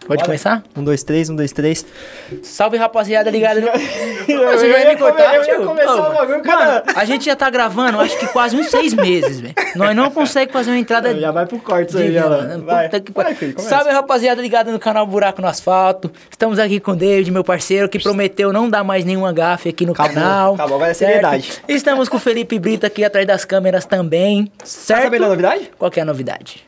Pode começar? 1, 2, 3, 1, 2, 3. Salve, rapaziada, ligado? Você já ia me cortar, eu ia começar o bagulho, cara. Mano, a gente já tá gravando, acho que quase uns 6 meses, velho. Nós não conseguimos fazer uma entrada... Já vai pro corte isso aí, ela. Vai, filho, salve, rapaziada, ligado no canal Buraco no Asfalto. Estamos aqui com o David, meu parceiro, que prometeu não dar mais nenhuma gafe aqui no canal. Acabou, agora é seriedade. Estamos com o Felipe Brito aqui atrás das câmeras também, certo? Tá sabendo da novidade? Qual que é a novidade?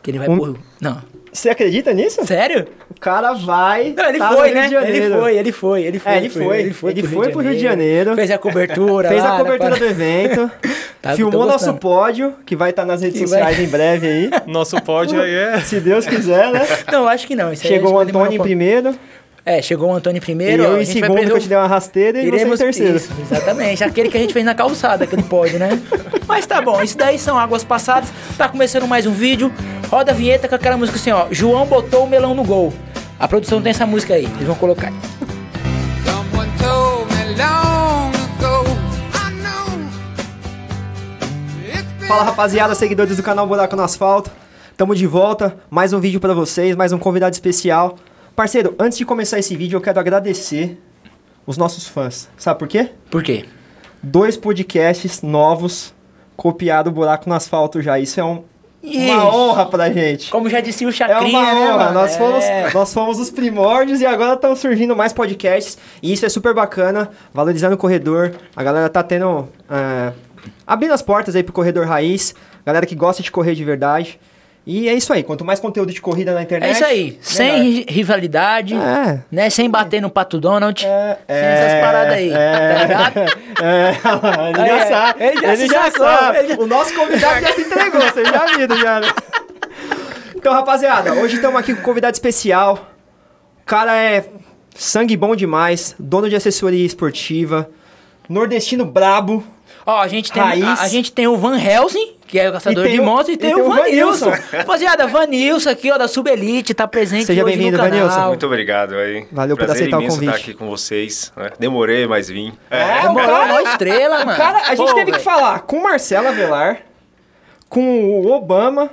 Que ele vai por... Não. Você acredita nisso? Sério? O cara vai. Não, ele foi, né? Ele foi. Ele foi pro Rio de Janeiro. Fez a cobertura. Fez a cobertura do evento. Tá, filmou nosso pódio, que vai estar nas redes sociais em breve aí. Nosso pódio aí é. Se Deus quiser, né? Não, acho que não. Chegou o Antônio em primeiro. Chegou o Antônio em primeiro. E eu em segundo, que eu te dei uma rasteira, e você em terceiro. Isso, exatamente. Aquele que a gente fez na calçada, aquele pódio, né? Mas tá bom, isso daí são águas passadas. Tá começando mais um vídeo. Roda a vinheta com aquela música assim, ó. João botou o melão no gol. A produção tem essa música aí, eles vão colocar. Fala, rapaziada, seguidores do canal Buraco no Asfalto. Tamo de volta, mais um vídeo pra vocês, mais um convidado especial. Parceiro, antes de começar esse vídeo, eu quero agradecer os nossos fãs. Sabe por quê? Por quê? 2 podcasts novos, copiado Buraco no Asfalto já. Isso é uma honra pra gente. Como já disse o Chacrinha, é uma honra. Né, nós fomos os primórdios e agora estão surgindo mais podcasts. E isso é super bacana, valorizando o corredor. A galera tá tendo... abrindo as portas aí pro corredor raiz. Galera que gosta de correr de verdade. E é isso aí, quanto mais conteúdo de corrida na internet... É isso aí, sem rivalidade, né? Sem bater no Pato Donald, sem essas paradas aí, tá ligado? Ele já sabe, ele já sabe. O nosso convidado já se entregou, você já viu, já. Então, rapaziada, hoje estamos aqui com um convidado especial. O cara é sangue bom demais, dono de assessoria esportiva, nordestino brabo. Ó, a gente tem o Van Helsing, que é o caçador de motos, e tem o Vanilson. Rapaziada, Vanilson aqui, ó, da Subelite, tá presente. Seja bem-vindo, Vanilson. Muito obrigado aí. Valeu por aceitar o convite. Estar aqui com vocês, né? Demorei, mas vim. Demorou uma estrela, mano. Cara, a gente teve que falar com o Marcelo Avelar, com o Obama,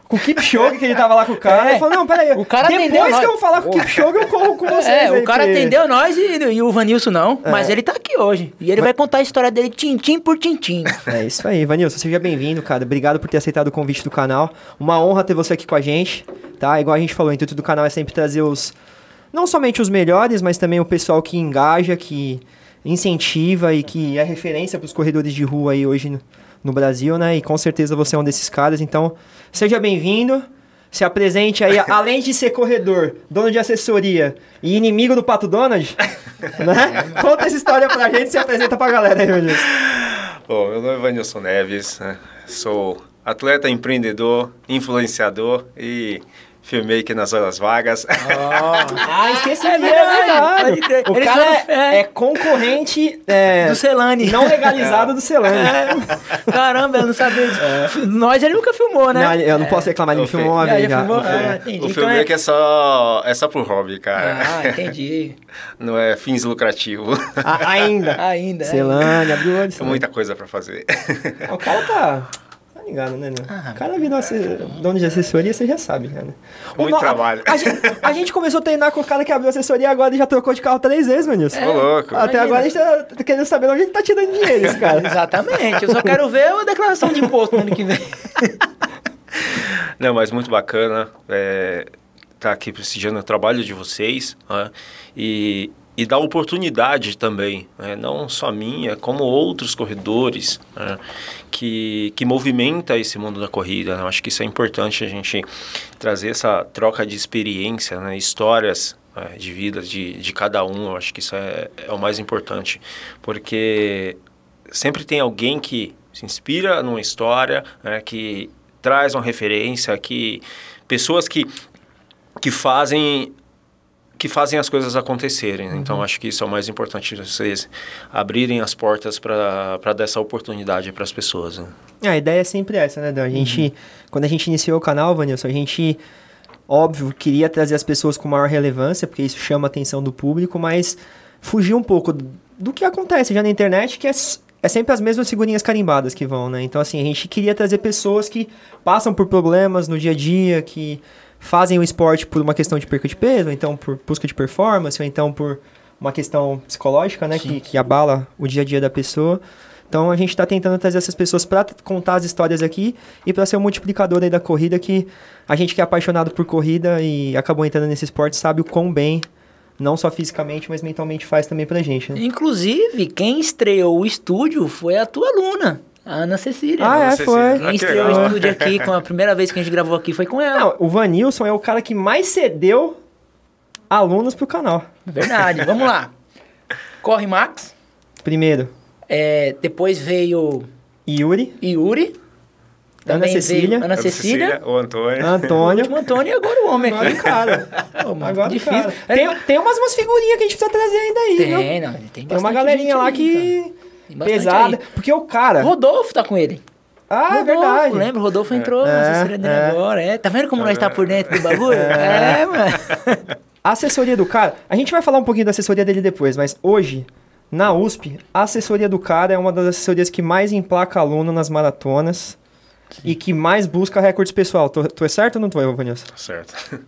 com o Kipchoge, que ele tava lá com o cara. Ele falou, não, peraí, o cara depois que eu falar com o Kipchoge, eu corro com vocês. O cara atendeu nós e o Vanilson não, mas ele tá aqui hoje. E ele vai contar a história dele tintim por tintim. É isso aí, Vanilson, seja bem-vindo, cara. Obrigado por ter aceitado o convite do canal. Uma honra ter você aqui com a gente, tá? Igual a gente falou, o intuito do canal é sempre trazer não somente os melhores, mas também o pessoal que engaja, que incentiva e que é referência pros corredores de rua aí hoje no Brasil, né? E com certeza você é um desses caras, então seja bem-vindo, se apresente aí, além de ser corredor, dono de assessoria e inimigo do Pato Donald, né? Conta essa história pra gente e se apresenta pra galera aí, meu Deus. Bom, meu nome é Vanilson Neves, né? Sou atleta, empreendedor, influenciador e filmmaker nas horas vagas. Esqueci de verdade. O cara é concorrente do Celane. Não legalizado do Celane. Caramba, eu não sabia disso. Nós ele nunca filmou, né? Não, eu não posso reclamar, ele filmou uma vez já. O filmmaker é só pro hobby, cara. Entendi. Não é fins lucrativos. Ainda. Celane, abriu o olho. Tem muita coisa pra fazer. O cara tá ligado, né? O cara virou dono de assessoria, você já sabe, né? Muito trabalho. A gente começou a treinar com o cara que abriu assessoria agora e já trocou de carro 3 vezes, mano. Ô, louco. Até agora a gente tá querendo saber onde ele tá tirando dinheiro, esse cara. Exatamente. Eu só quero ver a declaração de imposto no ano que vem. Não, mas muito bacana tá aqui prestigiando o trabalho de vocês, né? E dá oportunidade também, né? Não só minha, como outros corredores, né? que movimenta esse mundo da corrida, né? Eu acho que isso é importante a gente trazer essa troca de experiência, né? Histórias de vida de cada um. Eu acho que isso é o mais importante, porque sempre tem alguém que se inspira numa história, né? Que traz uma referência, pessoas que fazem as coisas acontecerem. Então, acho que isso é o mais importante, vocês abrirem as portas para dar essa oportunidade para as pessoas. Né? A ideia é sempre essa, né, Dan? Quando a gente iniciou o canal, Vanilson, a gente, óbvio, queria trazer as pessoas com maior relevância, porque isso chama a atenção do público, mas fugir um pouco do que acontece já na internet, que é sempre as mesmas figurinhas carimbadas que vão, né? Então, assim, a gente queria trazer pessoas que passam por problemas no dia a dia, que fazem o esporte por uma questão de perca de peso, ou então por busca de performance, ou então por uma questão psicológica, né, que abala o dia a dia da pessoa. Então a gente está tentando trazer essas pessoas para contar as histórias aqui e para ser um multiplicador aí da corrida, que a gente que é apaixonado por corrida e acabou entrando nesse esporte sabe o quão bem, não só fisicamente, mas mentalmente faz também pra gente, né? Inclusive, quem estreou o estúdio foi a tua aluna, a Ana Cecília. Ah, foi. Quem estreou o estúdio aqui, a primeira vez que a gente gravou aqui foi com ela. Não, o Vanilson é o cara que mais cedeu alunos pro canal. Verdade, vamos lá. Corre Max. Primeiro. Depois veio Yuri. Ana Cecília. Ana Cecília, o Antônio. Antônio. O último Antônio e agora o homem Agora aqui. o cara. Agora difícil. Cara. Tem umas figurinhas que a gente precisa trazer ainda aí, viu? Tem uma galerinha lá que... pesada. Aí. Porque o cara... Rodolfo tá com ele. Ah, Rodolfo, é verdade. Lembra? O Rodolfo entrou na assessoria dele agora. Tá vendo como nós tá por dentro do bagulho? Mano. A assessoria do cara... A gente vai falar um pouquinho da assessoria dele depois, mas hoje... Na USP, a assessoria do cara é uma das assessorias que mais emplaca aluno nas maratonas. Sim. E que mais busca recordes pessoal. Tu é certo ou não tu é, Vanilson? Certo.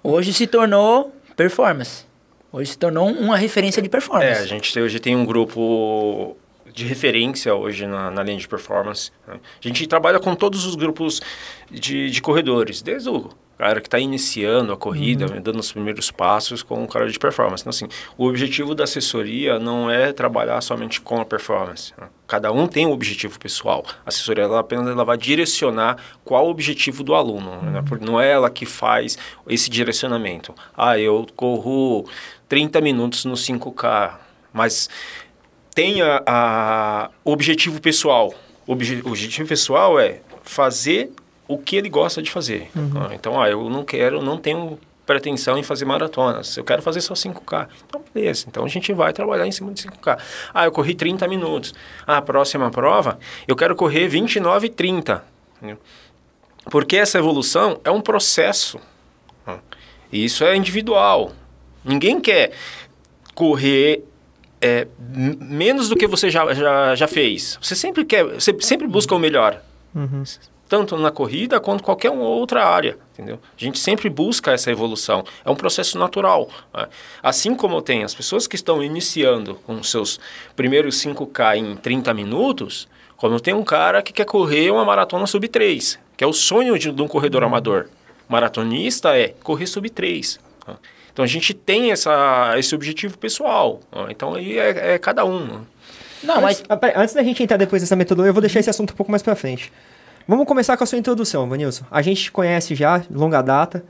Hoje se tornou performance. Hoje se tornou uma referência de performance. A gente hoje tem um grupo de referência hoje na linha de performance. Né? A gente trabalha com todos os grupos de corredores, desde o cara que está iniciando a corrida, dando os primeiros passos com o cara de performance. Então, assim, o objetivo da assessoria não é trabalhar somente com a performance. Né? Cada um tem um objetivo pessoal. A assessoria apenas vai direcionar qual o objetivo do aluno. Né? Não é ela que faz esse direcionamento. Eu corro 30 minutos no 5K, mas tem o objetivo pessoal. O objetivo pessoal é fazer o que ele gosta de fazer. Então, eu não tenho pretensão em fazer maratonas. Eu quero fazer só 5K. Então, beleza. Então, a gente vai trabalhar em cima de 5K. Eu corri 30 minutos. A próxima prova, eu quero correr 29 e 30. Porque essa evolução é um processo. E isso é individual. Ninguém quer correr menos do que você já fez. Você sempre busca o melhor. Tanto na corrida quanto qualquer outra área, entendeu? A gente sempre busca essa evolução. É um processo natural. Né? Assim como tem as pessoas que estão iniciando com seus primeiros 5K em 30 minutos, como tem um cara que quer correr uma maratona sub 3, que é o sonho de um corredor amador. Maratonista é correr sub 3. Né? Então, a gente tem esse objetivo pessoal. Né? Então, aí é cada um. Né? Antes da gente entrar depois nessa metodologia, eu vou deixar esse assunto um pouco mais pra frente. Vamos começar com a sua introdução, Vanilson. A gente te conhece já, longa data,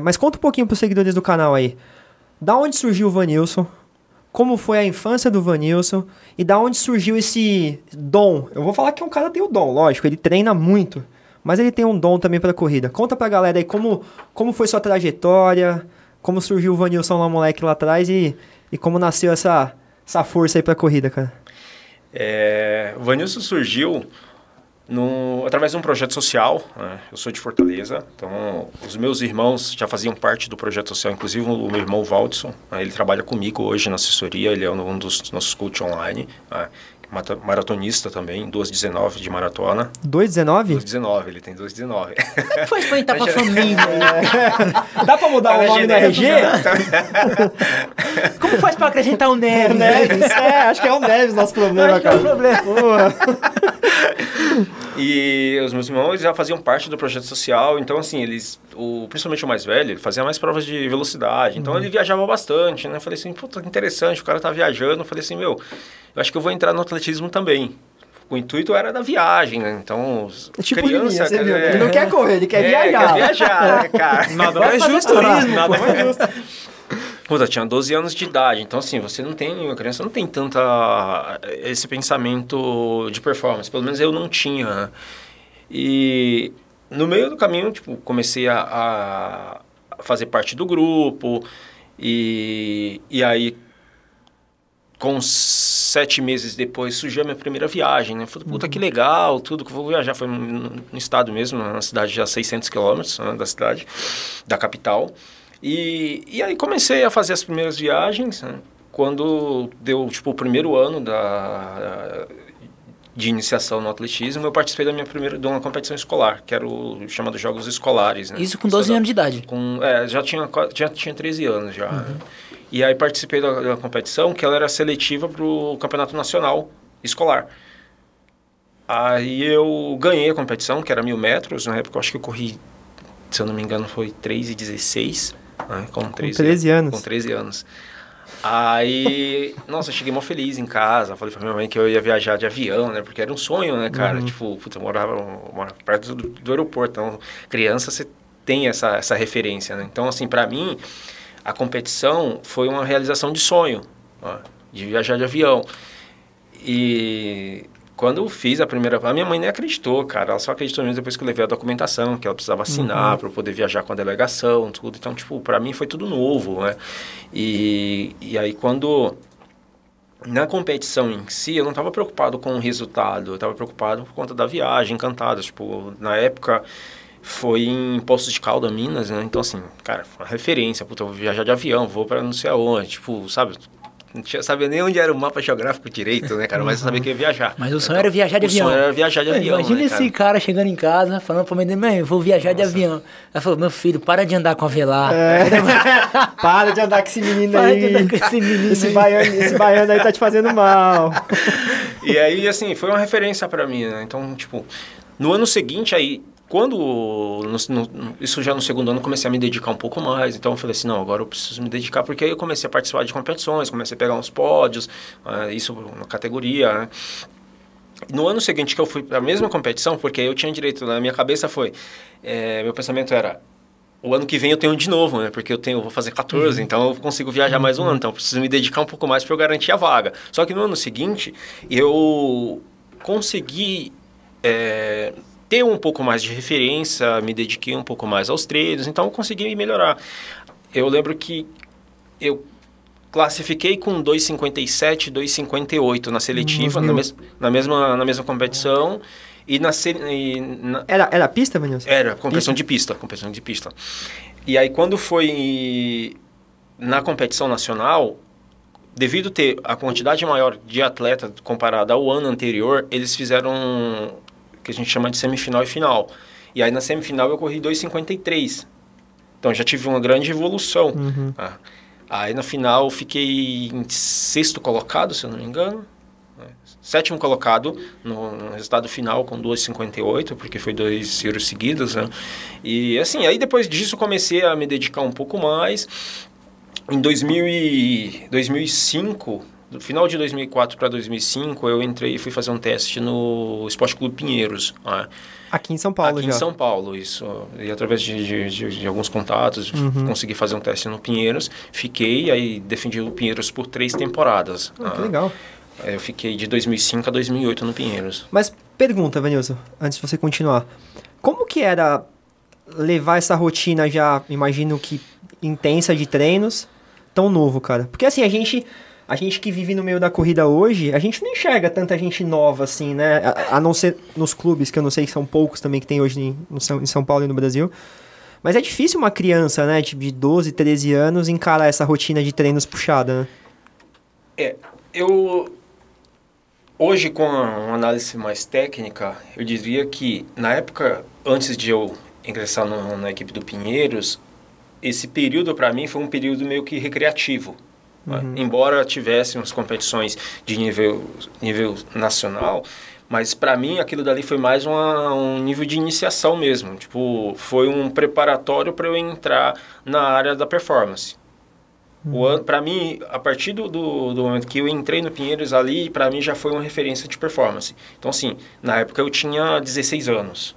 mas conta um pouquinho para os seguidores do canal aí. Da onde surgiu o Vanilson? Como foi a infância do Vanilson? E da onde surgiu esse dom? Eu vou falar que um cara tem o dom, lógico, ele treina muito, mas ele tem um dom também para corrida. Conta pra galera aí como foi sua trajetória, como surgiu o Vanilson lá, moleque, lá atrás e como nasceu essa força aí pra corrida, cara. O Vanilson surgiu através de um projeto social. Né? Eu sou de Fortaleza, então os meus irmãos já faziam parte do projeto social, inclusive o meu irmão Valdson, né? Ele trabalha comigo hoje na assessoria, ele é um dos nossos coach online, né? Maratonista também, 2,19 de maratona. 2,19? 2,19, ele tem 2,19. Como faz pra entrar pra família? Dá pra mudar o nome no RG? Como faz pra acrescentar o Neves? Neves, acho que é o Neves nosso problema, cara. É o problema. E os meus irmãos já faziam parte do projeto social, então assim, principalmente o mais velho, ele fazia mais provas de velocidade, então ele viajava bastante, né? Eu falei assim, puta, que interessante, o cara tá viajando. Eu falei assim, eu acho que eu vou entrar no atletismo também. O intuito era da viagem, né? Então, tipo criança... Ele não quer correr, ele quer viajar. Quer viajar, né, cara? Nada mais justo, nada mais justo. Puta, tinha 12 anos de idade, então assim, a criança não tem esse pensamento de performance, pelo menos eu não tinha, né? E no meio do caminho, comecei a fazer parte do grupo, e aí, com 7 meses depois, surgiu a minha primeira viagem, né? Falei, puta, que legal, tudo que eu vou viajar, foi no estado mesmo, na cidade a 600 quilômetros, né, da cidade, da capital. E aí comecei a fazer as primeiras viagens, né? Quando deu, o primeiro ano de iniciação no atletismo, eu participei da minha primeira de uma competição escolar, que era o chamado Jogos Escolares. Né? Isso com 12 anos de idade? Já tinha 13 anos já. Né? E aí participei da competição, que ela era seletiva para o Campeonato Nacional Escolar. Aí eu ganhei a competição, que era 1.000 metros, na época eu acho que eu corri, se eu não me engano, foi 3,16, né? Com 13 anos. Com 13 anos. Aí, nossa, eu cheguei mó feliz em casa, falei pra minha mãe que eu ia viajar de avião, né, porque era um sonho, né, cara, tipo, putz, eu morava perto do aeroporto, então, criança, você tem essa referência, né, então, assim, pra mim, a competição foi uma realização de sonho, ó, de viajar de avião, e quando eu fiz a minha mãe nem acreditou, cara, ela só acreditou mesmo depois que eu levei a documentação, que ela precisava assinar para eu poder viajar com a delegação, tudo, então, tipo, pra mim foi tudo novo, né, e aí quando, na competição em si, eu não estava preocupado com o resultado, eu estava preocupado por conta da viagem, encantado, tipo, na época foi em Poços de Caldas, Minas, né, então, assim, cara, uma referência, puta, eu vou viajar de avião, vou para não sei aonde, tipo, sabe... Não sabia nem onde era o mapa geográfico direito, né, cara? Mas eu sabia que ia viajar. Mas o sonho era viajar de avião. O sonho era viajar de avião, imagina, né, esse cara chegando em casa, falando pra mim, mãe, eu vou viajar de avião. Ela falou, meu filho, para de andar com a Velar. Para de andar com esse menino aí. Para de andar com esse menino esse baiano aí tá te fazendo mal. E aí, assim, foi uma referência pra mim, né? Então, tipo, no ano seguinte, aí... Isso já no segundo ano, comecei a me dedicar um pouco mais. Então, eu falei assim, não, agora eu preciso me dedicar. Porque aí eu comecei a participar de competições, comecei a pegar uns pódios, isso na categoria, né? No ano seguinte que eu fui para a mesma competição, porque aí eu tinha direito, na minha cabeça foi... meu pensamento era, o ano que vem eu tenho de novo, né? Porque eu vou fazer 14, então eu consigo viajar mais um ano. Então, eu preciso me dedicar um pouco mais para eu garantir a vaga. Só que no ano seguinte, eu consegui... ter um pouco mais de referência, me dediquei um pouco mais aos treinos, então eu consegui melhorar. Eu lembro que eu classifiquei com 2,57, 2,58 na seletiva, na mesma competição, Era pista, Manilson? Era, competição de pista. E aí quando foi na competição nacional, devido ter a quantidade maior de atleta comparada ao ano anterior, eles fizeram... que a gente chama de semifinal e final. E aí na semifinal eu corri 2,53. Então já tive uma grande evolução. Aí na final eu fiquei em 6º colocado, se eu não me engano. 7º colocado no resultado final com 2,58, porque foi 2 giros seguidos, né? E assim, aí depois disso eu comecei a me dedicar um pouco mais. Em 2005... No final de 2004 para 2005, eu entrei e fui fazer um teste no Esporte Clube Pinheiros. Né? Aqui em São Paulo Aqui já? Em São Paulo, isso. E através de alguns contatos, consegui fazer um teste no Pinheiros. Fiquei, aí defendi o Pinheiros por 3 temporadas. Que legal. Eu fiquei de 2005 a 2008 no Pinheiros. Mas pergunta, Vanilson, antes de você continuar. Como que era levar essa rotina já, imagino que intensa de treinos, tão novo, cara? Porque assim, a gente que vive no meio da corrida hoje, a gente não enxerga tanta gente nova assim, né? A não ser nos clubes, que eu não sei que são poucos também que tem hoje em São Paulo e no Brasil. Mas é difícil uma criança, né, tipo de 12, 13 anos, encarar essa rotina de treinos puxada, né? Hoje, com uma análise mais técnica, eu diria que, na época, antes de eu ingressar na equipe do Pinheiros, esse período, para mim, foi um período meio que recreativo. Embora tivesse umas competições de nível nacional, mas para mim aquilo dali foi mais um nível de iniciação mesmo. Tipo, foi um preparatório para eu entrar na área da performance. Para mim, a partir do momento que eu entrei no Pinheiros ali, para mim já foi uma referência de performance. Então, assim, na época eu tinha 16 anos.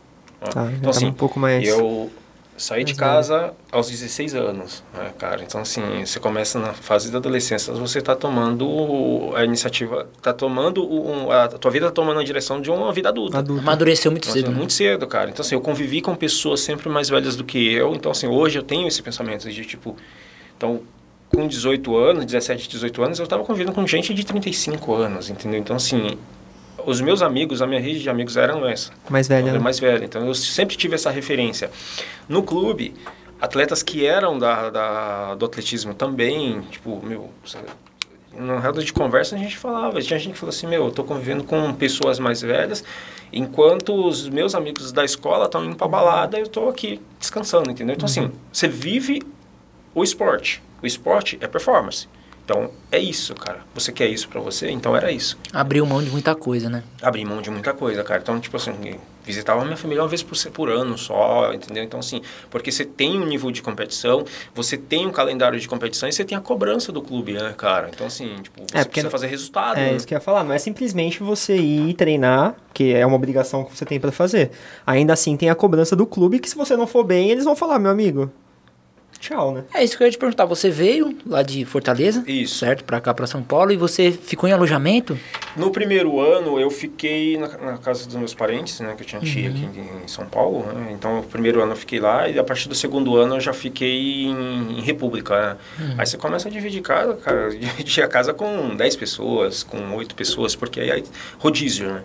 Então, assim, um pouco mais... eu saí de casa aos 16 anos, né, cara? Então, assim, você começa na fase da adolescência, você está tomando a iniciativa, a tua vida está tomando a direção de uma vida adulta. Amadureceu muito cedo. Muito cedo, cara. Então, assim, eu convivi com pessoas sempre mais velhas do que eu. Então, assim, hoje eu tenho esse pensamento de, tipo... Então, com 18 anos, 17, 18 anos, eu estava convivendo com gente de 35 anos, entendeu? Então, assim... Os meus amigos, a minha rede de amigos eram essa. Mais velha, né? Mais velha. Então, eu sempre tive essa referência. No clube, atletas que eram do atletismo também, tipo, na roda de conversa a gente falava, tinha gente que falou assim, eu tô convivendo com pessoas mais velhas, enquanto os meus amigos da escola estão indo pra balada, eu tô aqui descansando, entendeu? Então, assim, você vive o esporte é performance. Então, é isso, cara. Você quer isso pra você? Então, era isso. Abriu mão de muita coisa, né? Abri mão de muita coisa, cara. Então, tipo assim, visitava a minha família uma vez por ano só, entendeu? Então, assim, porque você tem um nível de competição, você tem um calendário de competição e você tem a cobrança do clube, né, cara? Então, assim, tipo, você precisa fazer resultado. É, né? isso que eu ia falar. Não é simplesmente você ir treinar, que é uma obrigação que você tem pra fazer. Ainda assim, tem a cobrança do clube, que se você não for bem, eles vão falar, meu amigo, tchau, né? É isso que eu ia te perguntar. Você veio lá de Fortaleza, Isso. certo? Pra cá, pra São Paulo, e você ficou em alojamento? No primeiro ano, eu fiquei na casa dos meus parentes, né? Que eu tinha tia aqui em São Paulo, né? Então, o primeiro ano eu fiquei lá e a partir do segundo ano eu já fiquei em República, né? Aí você começa a dividir casa, cara. Dividir a casa com 10 pessoas, com 8 pessoas, porque aí rodízio, né?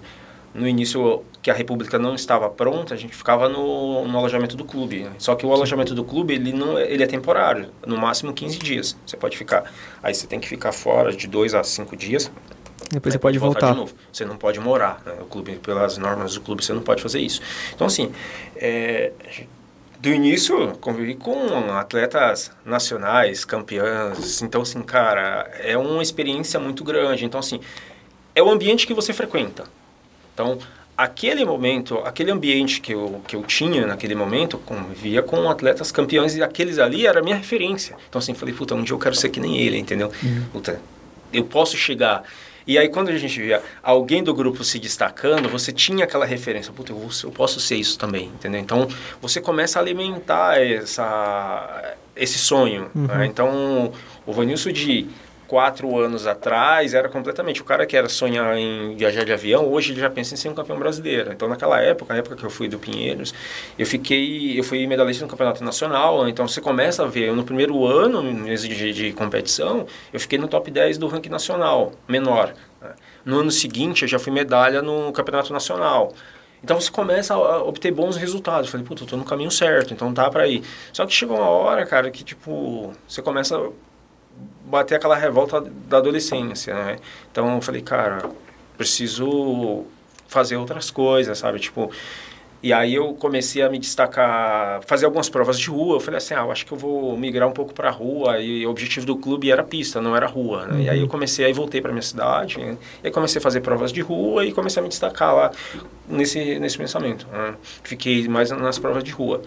No início, que a República não estava pronta, a gente ficava no alojamento do clube. Né? Só que o alojamento do clube, ele é temporário, no máximo 15 dias você pode ficar. Aí você tem que ficar fora de 2 a 5 dias. Depois você pode voltar. De novo. Você não pode morar. Né? O clube, pelas normas do clube, você não pode fazer isso. Então, assim, do início, convivi com atletas nacionais, campeãs. Então, assim, cara, é uma experiência muito grande. Então, assim, é o ambiente que você frequenta. Então, aquele momento, aquele ambiente que eu tinha naquele momento, convivia com atletas campeões e aqueles ali era a minha referência. Então, assim, falei, puta, um dia eu quero ser que nem ele, entendeu? Puta, eu posso chegar. E aí, quando a gente via alguém do grupo se destacando, você tinha aquela referência, puta, eu posso ser isso também, entendeu? Então, você começa a alimentar esse sonho. Né? Então, o Vanilson de 4 anos atrás, era completamente o cara que era sonhar em viajar de avião, hoje ele já pensa em ser um campeão brasileiro. Então, naquela época, a época que eu fui do Pinheiros, eu fui medalhista no campeonato nacional. Então, você começa a ver, no primeiro ano de competição, eu fiquei no top 10 do ranking nacional, menor. No ano seguinte, eu já fui medalha no campeonato nacional. Então, você começa a obter bons resultados. Eu falei, puta, eu tô no caminho certo, então dá pra ir. Só que chegou uma hora, cara, que, tipo, você começa a bater aquela revolta da adolescência, né? Então eu falei, cara, preciso fazer outras coisas, sabe? Tipo, e aí eu comecei a me destacar, fazer algumas provas de rua. Eu falei assim, eu acho que eu vou migrar um pouco para rua. E o objetivo do clube era pista, não era rua, né? E aí eu voltei para minha cidade, né? E aí comecei a fazer provas de rua e comecei a me destacar lá nesse pensamento, né? Fiquei mais nas provas de rua.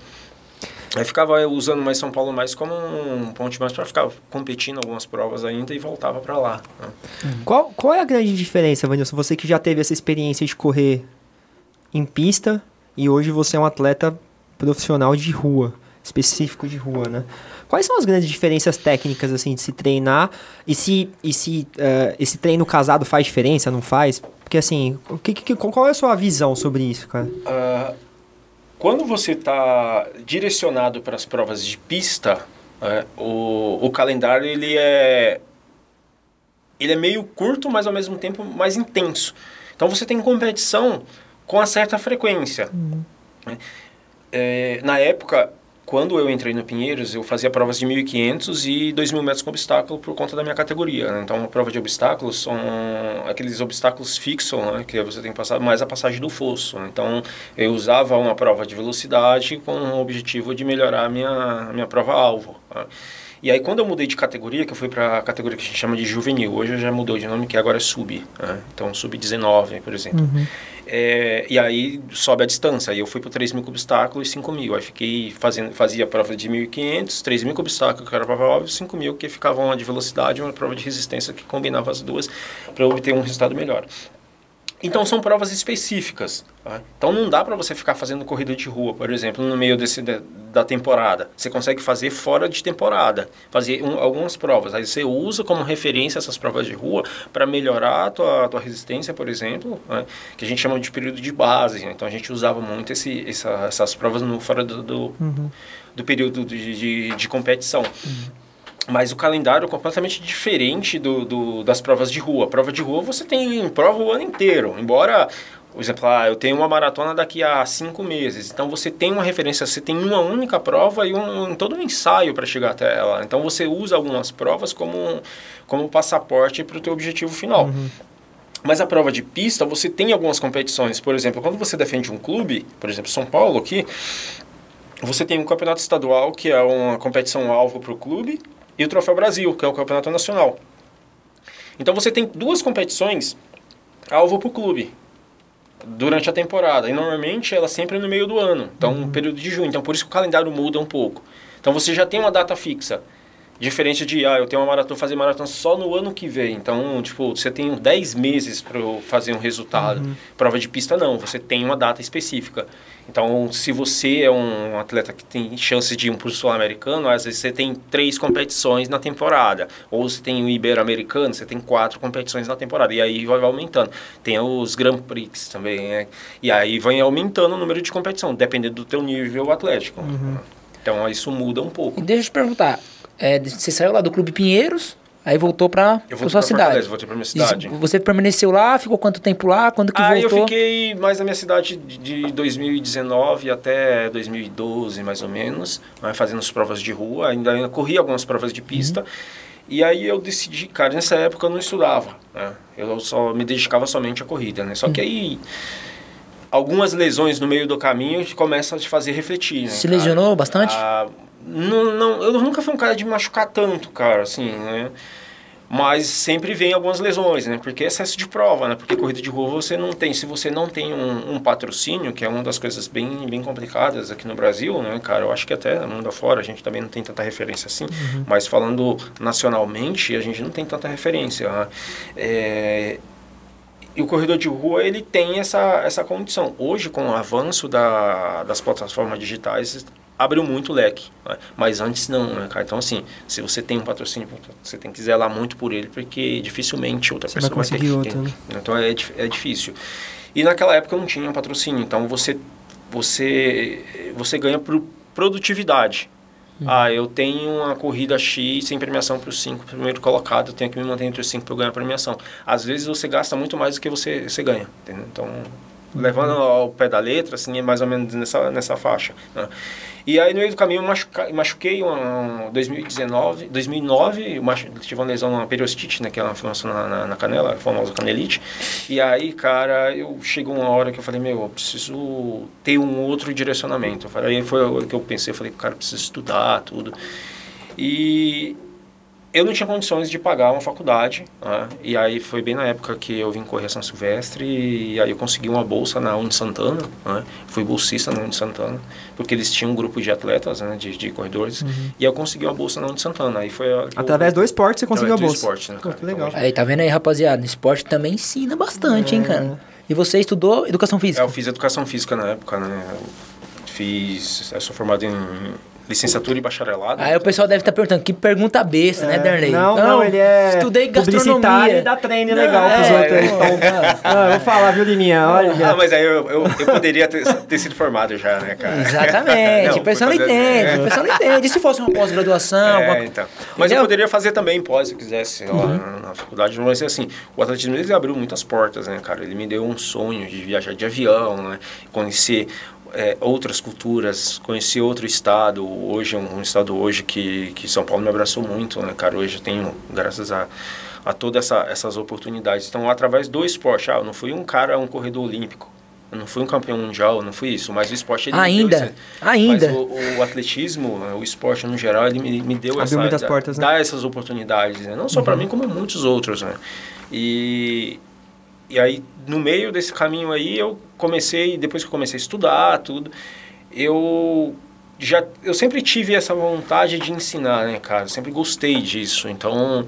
Aí ficava usando mais São Paulo mais como um ponte mais para ficar competindo algumas provas ainda e voltava para lá. Né? Qual é a grande diferença, Vanilson? Você que já teve essa experiência de correr em pista e hoje você é um atleta profissional de rua, específico de rua, né? Quais são as grandes diferenças técnicas, assim, de se treinar e se esse treino casado faz diferença, não faz? Porque, assim, qual é a sua visão sobre isso, cara? Quando você está direcionado para as provas de pista, o calendário ele é meio curto, mas ao mesmo tempo mais intenso. Então você tem competição com uma certa frequência. Na época, quando eu entrei no Pinheiros, eu fazia provas de 1.500 e 2.000 metros com obstáculo por conta da minha categoria. Né? Então, a prova de obstáculos são aqueles obstáculos fixos, né? Que você tem que passar, mais a passagem do fosso. Né? Então, eu usava uma prova de velocidade com o objetivo de melhorar a minha prova-alvo. Né? E aí, quando eu mudei de categoria, que eu fui para a categoria que a gente chama de juvenil, hoje já mudou de nome, que agora é sub. Né? Então, sub-19, por exemplo. E aí, sobe a distância. Aí eu fui para 3.000 com obstáculo e 5.000. Aí fazia a prova de 1.500, 3.000 com obstáculo, que era a prova óbvia, 5.000, que ficava uma de velocidade e uma prova de resistência, que combinava as duas para obter um resultado melhor. Então, são provas específicas. Tá? Então, não dá para você ficar fazendo corrida de rua, por exemplo, no meio da temporada. Você consegue fazer fora de temporada, fazer algumas provas. Aí você usa como referência essas provas de rua para melhorar a tua resistência, por exemplo, né? Que a gente chama de período de base. Então, a gente usava muito essas provas fora do período de competição. Mas o calendário é completamente diferente das provas de rua. A prova de rua você tem prova o ano inteiro. Embora Por exemplo, eu tenho uma maratona daqui a 5 meses. Então, você tem uma referência, você tem uma única prova e todo um ensaio para chegar até ela. Então, você usa algumas provas como passaporte para o teu objetivo final. Mas a prova de pista, você tem algumas competições. Por exemplo, quando você defende um clube, por exemplo, São Paulo aqui, você tem um campeonato estadual, que é uma competição alvo para o clube, e o Troféu Brasil, que é o campeonato nacional. Então, você tem 2 competições alvo para o clube durante a temporada. E normalmente ela sempre é no meio do ano. Então, no período de junho. Então, por isso que o calendário muda um pouco. Então, você já tem uma data fixa. Diferente de, eu tenho uma maratona, fazer maratona só no ano que vem. Então, tipo, você tem 10 meses para fazer um resultado. Prova de pista, não. Você tem uma data específica. Então, se você é um atleta que tem chance de ir para o Sul-Americano, às vezes você tem 3 competições na temporada. Ou você tem o Ibero-Americano, você tem 4 competições na temporada. E aí vai aumentando. Tem os Grand Prix também, né? E aí vai aumentando o número de competição, dependendo do teu nível atlético. Então, isso muda um pouco. E deixa eu te perguntar. Você saiu lá do Clube Pinheiros, aí voltou para sua cidade. Eu voltei para minha cidade. Você permaneceu lá, ficou quanto tempo lá? Quando que voltou? Eu fiquei mais na minha cidade de 2019 até 2012, mais ou menos, fazendo as provas de rua. Ainda corri algumas provas de pista. E aí eu decidi, cara, nessa época eu não estudava, né? Eu só me dedicava somente à corrida, né? Só que aí algumas lesões no meio do caminho começam a te fazer refletir, né? Se lesionou bastante? Não, eu nunca fui um cara de machucar tanto, cara, assim, né? Mas sempre vem algumas lesões, né? Porque é excesso de prova, né? Porque corrida de rua você não tem. Se você não tem um patrocínio, que é uma das coisas bem complicadas aqui no Brasil, né, cara? Eu acho que até no mundo afora a gente também não tem tanta referência assim. Mas falando nacionalmente, a gente não tem tanta referência. Né? E o corredor de rua, ele tem essa condição. Hoje, com o avanço das plataformas digitais, abriu muito o leque, né? Mas antes não, né, cara? Então, assim, se você tem um patrocínio, você tem que zelar muito por ele, porque dificilmente outra pessoa vai ter. Outra, né? Então, é difícil. E naquela época eu não tinha um patrocínio, então você ganha por produtividade. Eu tenho uma corrida X sem premiação para os 5 primeiro colocado, eu tenho que me manter entre os 5 para eu ganhar a premiação. Às vezes você gasta muito mais do que você ganha, entendeu? Então, levando ao pé da letra, assim, é mais ou menos nessa faixa, né? E aí, no meio do caminho, eu machuquei em 2009, tive uma lesão, uma periostite, né, que é uma inflamação na canela, a famosa canelite. E aí, cara, chegou uma hora que eu falei, eu preciso ter um outro direcionamento. Aí foi o que eu pensei, cara, eu preciso estudar tudo. E eu não tinha condições de pagar uma faculdade, né? E aí foi bem na época que eu vim correr São Silvestre e aí eu consegui uma bolsa na Uni Santana, né? Fui bolsista na Uni Santana, porque eles tinham um grupo de atletas, né? de corredores, e eu consegui uma bolsa na Uni Santana. Aí foi através do esporte você conseguiu a bolsa. Esporte, né, cara? Que legal. Aí, tá vendo aí, rapaziada? No esporte também ensina bastante, hein, cara? E você estudou Educação Física? Eu fiz Educação Física na época, né? Eu sou formado em licenciatura e bacharelado. Aí o pessoal deve estar perguntando, que pergunta besta, né, Darley? Não, ele é estudei gastronomia e dá treino legal pros outros. Eu vou falar, viu, Liminha? Olha. Mas aí eu poderia ter sido formado já, né, cara? Exatamente, o pessoal não entende. E se fosse uma pós-graduação? Então. Mas eu poderia fazer também pós, se quisesse, lá na faculdade. Mas assim, o atletismo ele abriu muitas portas, né, cara? Ele me deu um sonho de viajar de avião, né? Conhecer outras culturas, conhecer outro estado. Hoje, um estado hoje que São Paulo me abraçou muito, né, cara? Hoje eu tenho, graças a todas essas oportunidades. Então, através do esporte, eu não fui um corredor olímpico, eu não fui um campeão mundial, eu não fui isso, mas o esporte... Ainda. Mas o atletismo, o esporte no geral, ele me deu muitas portas, né? Dá essas oportunidades, né? Não só para mim, como muitos outros, né? E aí, no meio desse caminho aí, depois que eu comecei a estudar tudo, eu sempre tive essa vontade de ensinar, né, cara? Eu sempre gostei disso, então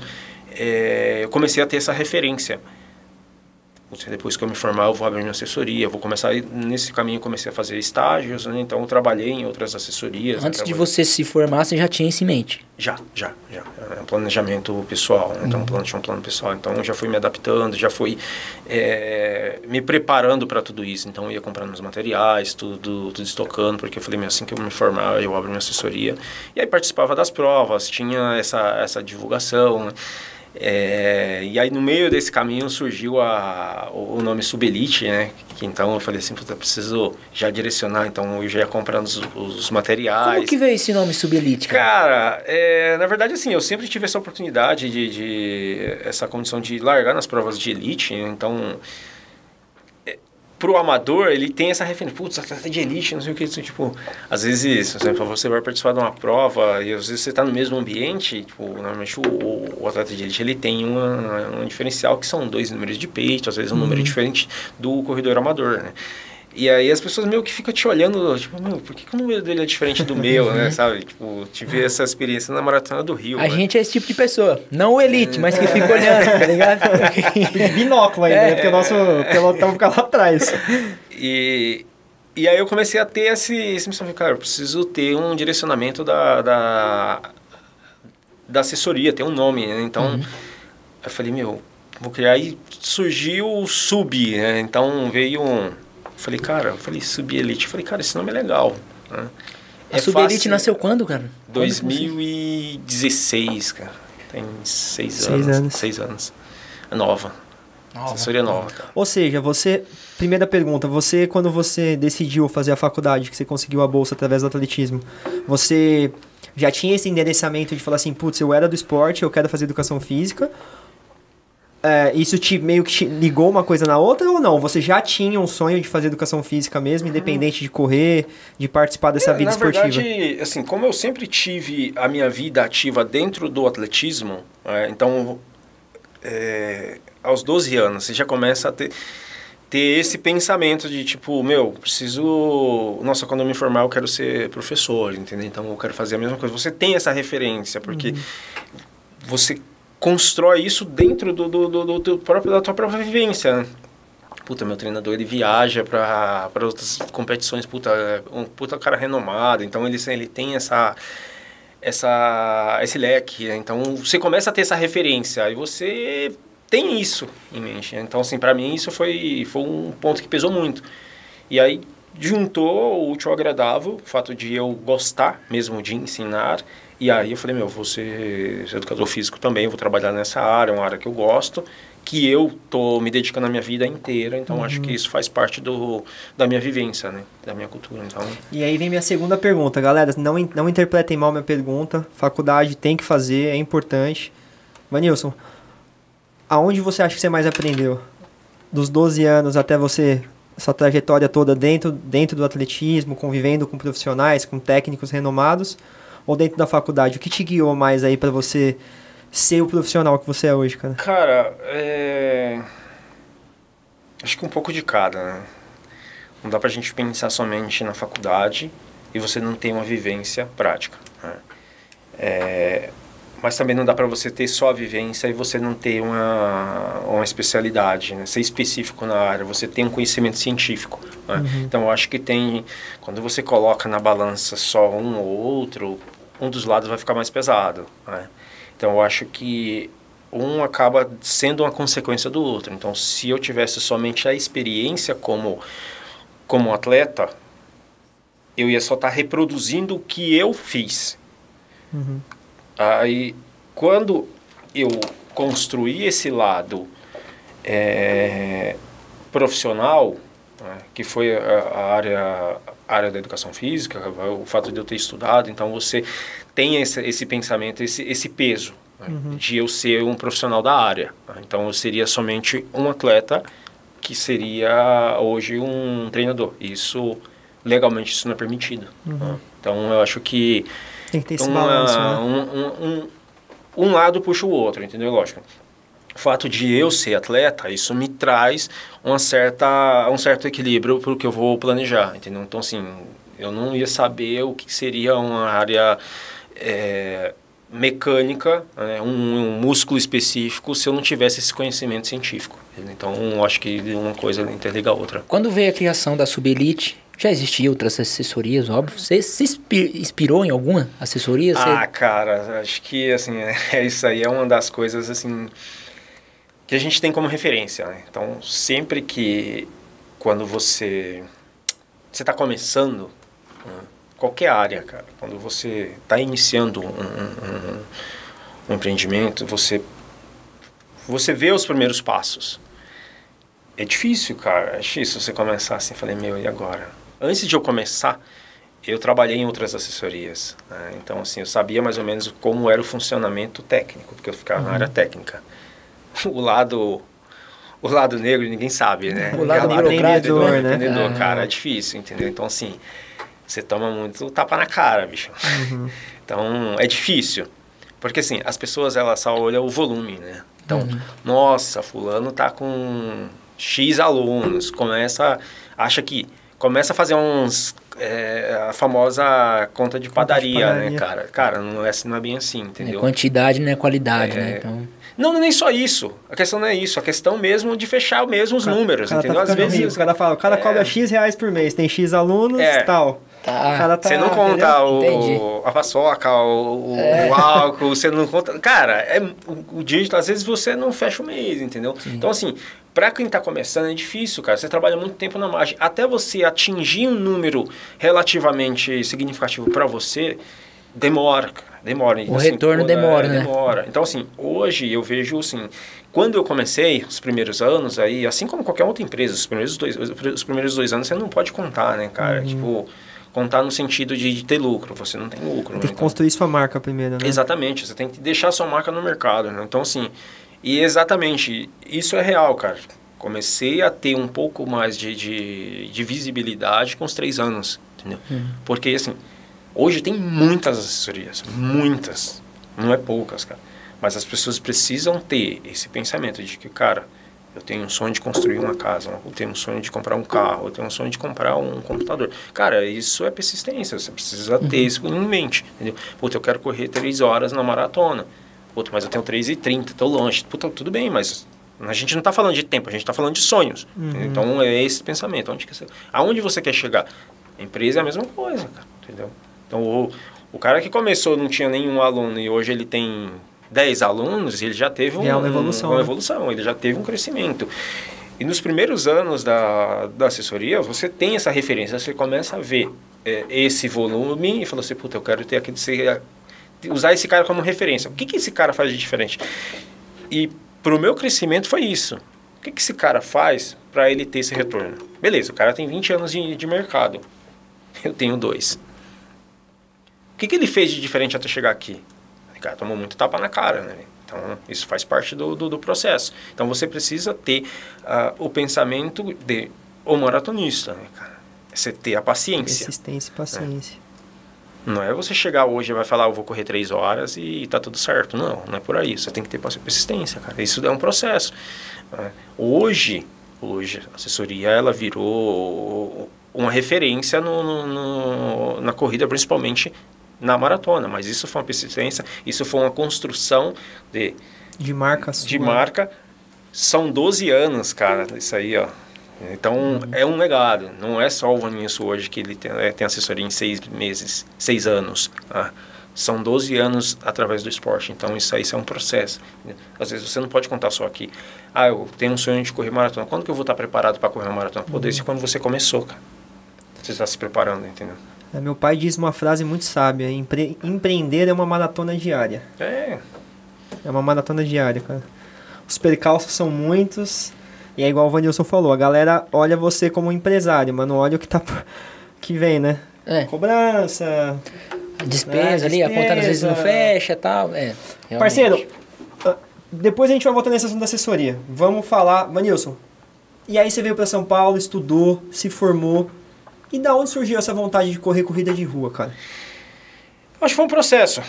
eu comecei a ter essa referência. Depois que eu me formar, eu vou abrir minha assessoria, vou começar, nesse caminho, comecei a fazer estágios, né? Então eu trabalhei em outras assessorias. Antes de você se formar, você já tinha isso em mente? Já. É um planejamento pessoal, né? Então tinha um plano pessoal. Então eu já fui me adaptando, já fui me preparando para tudo isso. Então eu ia comprando meus materiais, tudo estocando, porque eu falei, assim que eu me formar, eu abro minha assessoria. E aí participava das provas, tinha essa divulgação, né? E aí no meio desse caminho surgiu o nome Subelite, né? Que então eu falei assim, puta, preciso já direcionar, então eu já ia comprando os materiais. Como que veio esse nome Subelite, cara? Na verdade, assim, eu sempre tive essa oportunidade essa condição de largar nas provas de elite, então... Pro amador, ele tem essa referência, putz, atleta de elite, não sei o que, tipo, às vezes, por exemplo, você vai participar de uma prova e às vezes você está no mesmo ambiente, tipo, normalmente o atleta de elite, ele tem um diferencial que são 2 números de peito, às vezes um número diferente do corredor amador, né? E aí as pessoas meio que ficam te olhando, tipo, por que o número dele é diferente do meu, né, sabe? Tipo, tive essa experiência na Maratona do Rio. A gente é esse tipo de pessoa, não o elite, mas que fica olhando, tá ligado? De binóculo ainda, né? Porque o nosso pelotão fica lá atrás. E aí eu comecei a ter esse pensamento, cara, eu preciso ter um direcionamento da assessoria, ter um nome, né? Então, eu falei, vou criar, e surgiu o Sub, né? Então veio falei, Subelite. Falei, cara, esse nome é legal. Né? A Subelite nasceu quando, cara? 2016, cara. Tem 6 anos. 6 anos. É nova. Assessoria nova. Cara. Ou seja, primeira pergunta, quando você decidiu fazer a faculdade, que você conseguiu a bolsa através do atletismo, você já tinha esse endereçamento de falar assim, putz, eu era do esporte, eu quero fazer educação física? Isso meio que ligou uma coisa na outra ou não? Você já tinha um sonho de fazer educação física mesmo, independente de correr, de participar dessa vida esportiva? Na verdade, assim, como eu sempre tive a minha vida ativa dentro do atletismo, então, aos 12 anos, você já começa a ter esse pensamento de tipo, nossa, quando eu me formar eu quero ser professor, entendeu? Então eu quero fazer a mesma coisa. Você tem essa referência, porque você constrói isso dentro da tua própria vivência, né? Puta, meu treinador, ele viaja para outras competições, um cara renomado, então ele tem esse leque, né? Então você começa a ter essa referência, e você tem isso em mente, né? Então, assim, para mim isso foi um ponto que pesou muito. E aí juntou o útil ao agradável, o fato de eu gostar mesmo de ensinar. E aí eu falei, vou ser educador físico também, vou trabalhar nessa área, uma área que eu gosto, que eu tô me dedicando a minha vida inteira, então acho que isso faz parte da minha vivência, né? Da minha cultura, então... E aí vem minha segunda pergunta, galera, não interpretem mal minha pergunta, faculdade tem que fazer, é importante. Vanilson, aonde você acha que você mais aprendeu? Dos 12 anos até essa trajetória toda dentro do atletismo, convivendo com profissionais, com técnicos renomados, ou dentro da faculdade? O que te guiou mais aí para você ser o profissional que você é hoje, cara? Cara, acho que um pouco de cada, né? Não dá pra gente pensar somente na faculdade e você não ter uma vivência prática, né? Mas também não dá pra você ter só a vivência e você não ter uma especialidade, né? Ser específico na área, você tem um conhecimento científico, né? Então eu acho que quando você coloca na balança só um ou outro, um dos lados vai ficar mais pesado, né? Então eu acho que um acaba sendo uma consequência do outro. Então se eu tivesse somente a experiência como atleta, eu ia só estar reproduzindo o que eu fiz. Aí, quando eu construí esse lado profissional, né, que foi a área da educação física, o fato de eu ter estudado, então você tem esse pensamento, esse peso, né, de eu ser um profissional da área. Né? Então eu seria somente um atleta que seria hoje um treinador. Legalmente isso não é permitido. Né? Então eu acho que tem que ter esse balanço, né? Um lado puxa o outro, entendeu? Lógico. O fato de eu ser atleta, isso me traz um certo equilíbrio para o que eu vou planejar, entendeu? Então, assim, eu não ia saber o que seria uma área mecânica, né? um músculo específico, se eu não tivesse esse conhecimento científico. Entendeu? Então, eu acho que uma coisa interliga a outra. Quando veio a criação da Subelite, já existiam outras assessorias, óbvio. Você se inspirou em alguma assessoria? Cara, acho que, assim, isso aí é uma das coisas, assim, que a gente tem como referência, né? Então, sempre quando você está começando, né, qualquer área, cara, quando você está iniciando um empreendimento, você você vê os primeiros passos. É difícil, cara. É difícil você começar assim. Falei, meu, e agora? Antes de eu começar, eu trabalhei em outras assessorias. Né? Então, assim, eu sabia mais ou menos como era o funcionamento técnico, porque eu ficava na área técnica. O lado negro ninguém sabe, né? O lado empreendedor, né? Empreendedor, cara, é difícil, entendeu? Então, assim, você toma muito tapa na cara, bicho. Então, é difícil. Porque, assim, as pessoas, elas só olham o volume, né? Então, nossa, fulano tá com X alunos, começa a fazer a famosa conta de padaria, né, cara? Cara, não é bem assim, entendeu? É quantidade, não é qualidade, né? Então... Não, nem só isso. A questão não é isso. A questão mesmo de fechar mesmo os números, entendeu? Às vezes o cara fala, o cara cobra X reais por mês, tem X alunos e tal. Tá. O cara tá, você não conta a paçoca, o álcool, você não conta... Cara, o dígito, às vezes você não fecha o mês, entendeu? Sim. Então, assim, para quem tá começando é difícil, cara. Você trabalha muito tempo na margem. Até você atingir um número relativamente significativo para você, demora, cara. Demora. O assim, retorno demora, né? Demora. Então, assim, hoje eu vejo, assim... Quando eu comecei, os primeiros anos, aí, assim como qualquer outra empresa, os primeiros 2 anos você não pode contar, né, cara? Tipo... Contar no sentido de ter lucro, você não tem lucro. Tem que construir sua marca primeiro, né? Exatamente, você tem que deixar sua marca no mercado, né? Então, assim, e exatamente, isso é real, cara. Comecei a ter um pouco mais de visibilidade com os 3 anos, entendeu? Porque, assim, hoje tem muitas assessorias, muitas, não é poucas, cara. Mas as pessoas precisam ter esse pensamento de que, cara... Eu tenho um sonho de construir uma casa, eu tenho um sonho de comprar um carro, eu tenho um sonho de comprar um computador. Cara, isso é persistência, você precisa ter isso em mente, entendeu? Puta, eu quero correr 3 horas na maratona. Puta, mas eu tenho 3h30, tô longe. Puta, tudo bem, mas a gente não tá falando de tempo, a gente tá falando de sonhos. Então, é esse pensamento. Aonde você quer chegar? A empresa é a mesma coisa, cara, entendeu? Então, o cara que começou não tinha nenhum aluno e hoje ele tem... 10 alunos, ele já teve uma evolução, ele já teve um crescimento. E nos primeiros anos da assessoria, você tem essa referência, você começa a ver esse volume e fala assim, puta, eu quero ter aquele, usar esse cara como referência. O que esse cara faz de diferente? E para o meu crescimento foi isso. O que esse cara faz para ele ter esse retorno? Beleza, o cara tem 20 anos de mercado. Eu tenho 2. O que ele fez de diferente até chegar aqui? Cara, tomou muito tapa na cara, né? Então, isso faz parte do processo. Então, você precisa ter o pensamento de o maratonista, né, cara? Você ter a paciência. Persistência e paciência. Não é você chegar hoje e vai falar, eu vou correr 3 horas e tá tudo certo. Não é por aí. Você tem que ter persistência, cara. Isso é um processo. Hoje, a assessoria, ela virou uma referência na corrida, principalmente na maratona, mas isso foi uma persistência, isso foi uma construção de marca. Marca. São 12 anos, cara, isso aí, ó. Então, é um legado. Não é só o Vanilson hoje que ele tem assessoria em 6 meses, 6 anos. São 12 anos através do esporte. Então, isso é um processo. Às vezes, você não pode contar só aqui. Eu tenho um sonho de correr maratona. Quando que eu vou estar preparado para correr uma maratona? Pô, desde quando você começou, cara. Você está se preparando, entendeu? Meu pai diz uma frase muito sábia, empreender é uma maratona diária. É uma maratona diária, cara. Os percalços são muitos, e é igual o Vanilson falou, a galera olha você como empresário, mas não olha o que vem, né? Cobrança, despesa ali, a conta às vezes não fecha e tal. Parceiro, depois a gente vai voltar nesse assunto da assessoria. Vamos falar, Vanilson, e aí você veio para São Paulo, estudou, se formou. E da onde surgiu essa vontade de correr corrida de rua, cara? Acho que foi um processo.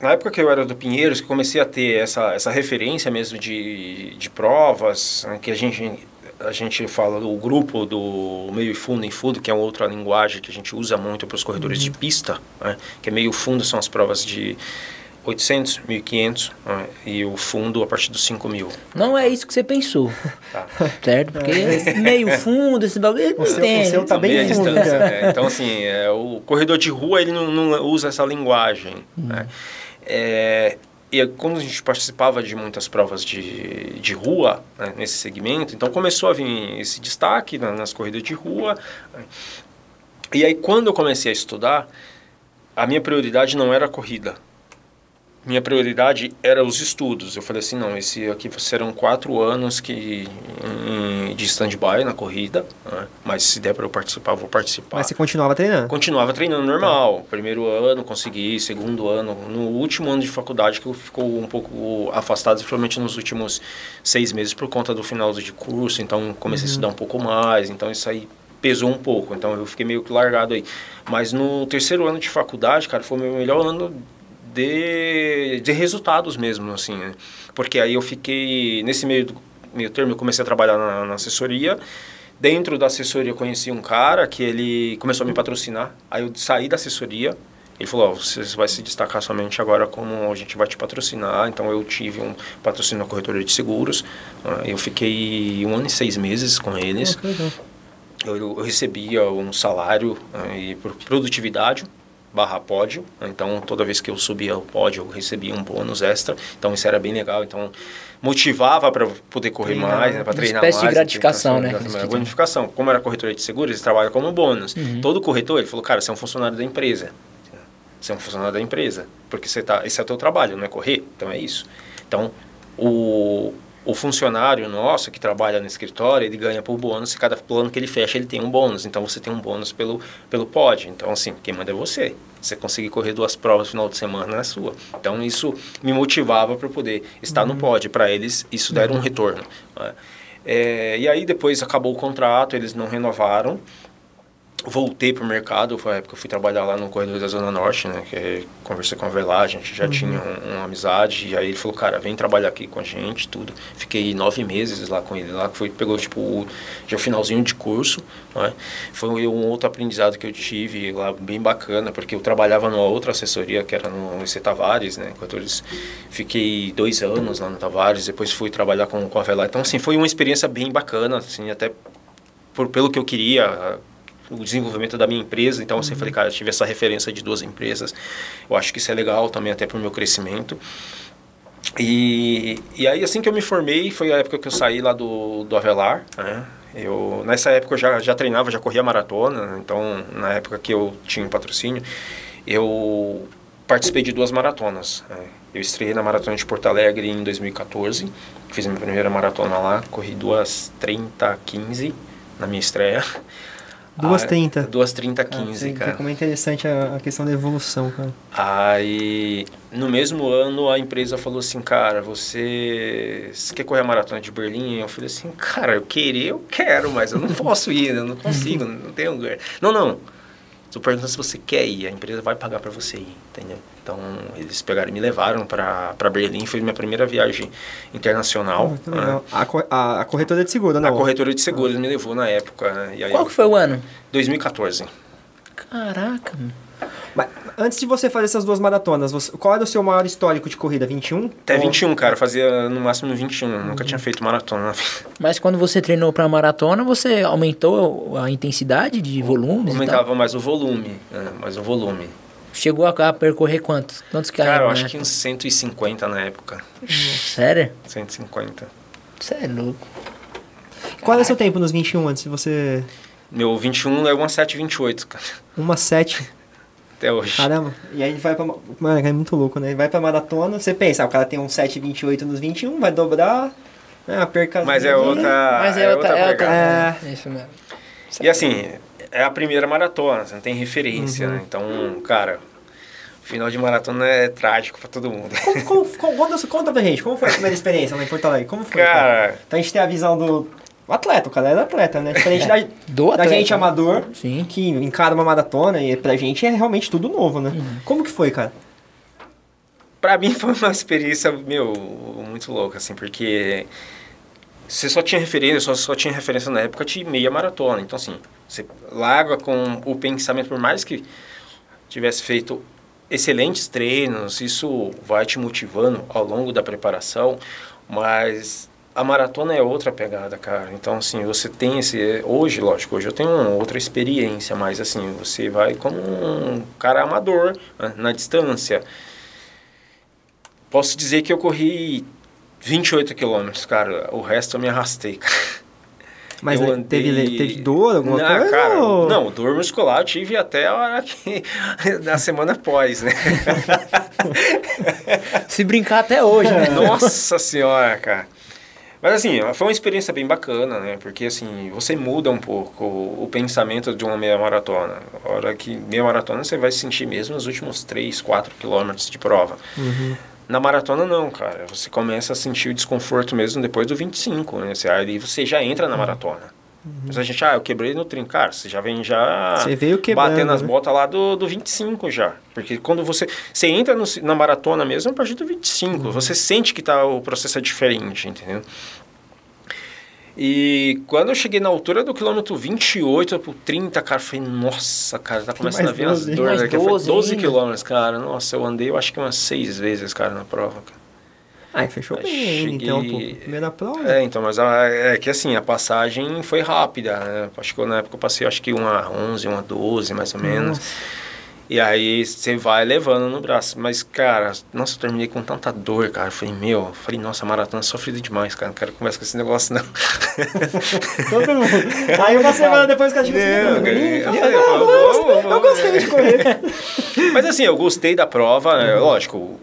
Na época que eu era do Pinheiros, que comecei a ter essa referência mesmo de provas, né, que a gente fala do grupo do meio e fundo em fundo, que é uma outra linguagem que a gente usa muito para os corredores de pista, né, que é meio fundo são as provas de 800, 1.500, e o fundo a partir dos 5.000. Não é isso que você pensou, certo? Porque meio fundo, esse bagulho, o seu tá bem fundo. Então, assim, o corredor de rua, ele não usa essa linguagem, né? E como a gente participava de muitas provas de rua, né, nesse segmento, então começou a vir esse destaque nas corridas de rua. E aí, quando eu comecei a estudar, a minha prioridade não era a corrida. minha prioridade era os estudos. Eu falei assim, não, esse aqui serão 4 anos de stand-by na corrida, né? Mas se der para eu participar, eu vou participar. Mas você continuava treinando? Continuava treinando normal. Primeiro ano consegui, segundo ano, no último ano de faculdade que eu ficou um pouco afastado, principalmente nos últimos 6 meses por conta do final de curso, então comecei a estudar um pouco mais, então isso aí pesou um pouco, então eu fiquei meio que largado aí. Mas no terceiro ano de faculdade, cara, foi o meu melhor ano de resultados mesmo, assim, né? Porque aí eu fiquei, nesse meio termo, eu comecei a trabalhar na assessoria. Dentro da assessoria eu conheci um cara que ele começou a me patrocinar. Aí eu saí da assessoria, ele falou, oh, você vai se destacar somente agora como a gente vai te patrocinar. Então eu tive um patrocínio na corretora de seguros. Eu fiquei 1 ano e 6 meses com eles. Eu recebia um salário e por produtividade / pódio, então toda vez que eu subia ao pódio eu recebia um bônus extra, então isso era bem legal, então motivava para poder correr mais, né, para treinar mais. Uma espécie de gratificação, né? Bonificação, como era corretora de seguros, eles trabalham como bônus. Todo corretor, ele falou, cara, você é um funcionário da empresa, porque esse é o teu trabalho, não é correr, então é isso. Então, o funcionário nosso que trabalha no escritório, ele ganha por bônus, e cada plano que ele fecha, ele tem um bônus. Então, você tem um bônus pelo pódio. Então, assim, quem manda é você. Você conseguir correr 2 provas no final de semana, é sua. Então, isso me motivava para poder estar no pódio. Para eles, isso deram um retorno. Né? E aí, depois acabou o contrato, eles não renovaram. Voltei para o mercado, foi a época que eu fui trabalhar lá no corredor da Zona Norte, né, que conversei com a Velar, a gente já tinha uma amizade, e aí ele falou, cara, vem trabalhar aqui com a gente, tudo. Fiquei 9 meses lá com ele, lá pegou tipo já o finalzinho de curso, né? Foi um outro aprendizado que eu tive lá, bem bacana, porque eu trabalhava numa outra assessoria, que era no IC Tavares, né, fiquei 2 anos lá no Tavares, depois fui trabalhar com a Velar, então assim, foi uma experiência bem bacana, assim, até pelo que eu queria, o desenvolvimento da minha empresa, então eu falei, cara, eu tive essa referência de 2 empresas, eu acho que isso é legal também até para o meu crescimento. E aí assim que eu me formei, foi a época que eu saí lá do Avelar, né? Nessa época eu já treinava, já corria maratona, então na época que eu tinha um patrocínio, eu participei de 2 maratonas. Né? Eu estreiei na Maratona de Porto Alegre em 2014, fiz a minha primeira maratona lá, corri 2:30:15 na minha estreia. 2:30. 2:30:15, cara. Como é interessante a questão da evolução, cara. Aí, no mesmo ano, a empresa falou assim, cara, você quer correr a maratona de Berlim? Eu falei assim, cara, eu quero, mas eu não posso ir, eu não consigo, não tenho... Não. Estou perguntando se você quer ir, a empresa vai pagar para você ir, entendeu? Então, eles pegaram e me levaram para Berlim, foi minha primeira viagem internacional. Legal. A corretora de seguro, não? A corretora de seguros me levou na época. Né? E aí Qual que foi o ano? 2014. Caraca, mano. Mas antes de você fazer essas 2 maratonas, qual era o seu maior histórico de corrida? 21? Até 21, cara. Fazia no máximo 21. Nunca tinha feito maratona na vida. Mas quando você treinou pra maratona, você aumentou a intensidade de volumes? Aumentava mais o volume. Mais o volume. Chegou a percorrer quantos km? Cara, eu acho que uns 150 na época. Sério? 150. Você é louco. Qual é o seu tempo nos 21 antes de você... Meu 21 é 1:07:28, cara. 1:07? Até hoje. Caramba. E aí vai pra... Mano, é muito louco, né? Vai pra maratona, você pensa, o cara tem 1:07:28 nos 21, vai dobrar, né? Perca... Mas é outra... Mas é outra. É isso mesmo. E assim, é a primeira maratona, você não tem referência, né? Então, cara... O final de maratona é trágico pra todo mundo. Conta pra gente, como foi a primeira experiência lá em Porto Alegre? Como foi? Cara... Então a gente tem a visão do atleta, o cara era atleta, né? Diferente da gente amador, sim, que encara uma maratona e pra gente é realmente tudo novo, né? Como que foi, cara? Pra mim foi uma experiência, muito louca, assim, porque... Você só tinha referência, só tinha referência na época de meia maratona. Então, assim, você larga com o pensamento, por mais que tivesse feito excelentes treinos, isso vai te motivando ao longo da preparação, mas a maratona é outra pegada, cara. Então, assim, você tem hoje, lógico, hoje eu tenho outra experiência, mas, assim, você vai como um cara amador, né, na distância. Posso dizer que eu corri 28 quilômetros, cara. O resto eu me arrastei, cara. Mas eu andei... teve dor, alguma coisa? Cara, ou... não, dor muscular eu tive até a hora que... na semana após, né? Se brincar até hoje, né? Nossa senhora, cara. Mas assim, foi uma experiência bem bacana, né? Porque assim, você muda um pouco o pensamento de uma meia maratona. A hora que meia maratona você vai sentir mesmo nos últimos 3, 4 quilômetros de prova. Na maratona não, cara. Você começa a sentir o desconforto mesmo depois do 25, né? Aí você já entra na maratona. Mas a gente, eu quebrei no 30. Cara, você já vem Você veio quebrando, batendo as né? botas lá do 25 já. Porque quando você entra na maratona mesmo, a partir do 25. Você sente que o processo é diferente, entendeu? E quando eu cheguei na altura do quilômetro 28 pro 30, cara, eu falei, nossa, cara, tá começando a vir as dores. Mais Foi 12 ainda. quilômetros, cara. Nossa, eu andei, eu acho que umas 6 vezes, cara, na prova, cara. Fechou bem, Cheguei... então, pô. Primeira prova. então, mas é que assim, a passagem foi rápida, né? Acho que na época eu passei, acho que uma 11, uma 12, mais ou menos. E aí você vai levando no braço. Mas, cara, nossa, eu terminei com tanta dor, cara. Eu falei, nossa, a maratona é sofrida demais, cara. Não quero conversar com esse negócio, não. Todo mundo. Aí uma semana depois que a gente... Eu gostei de correr. Mas assim, eu gostei da prova, né? Lógico,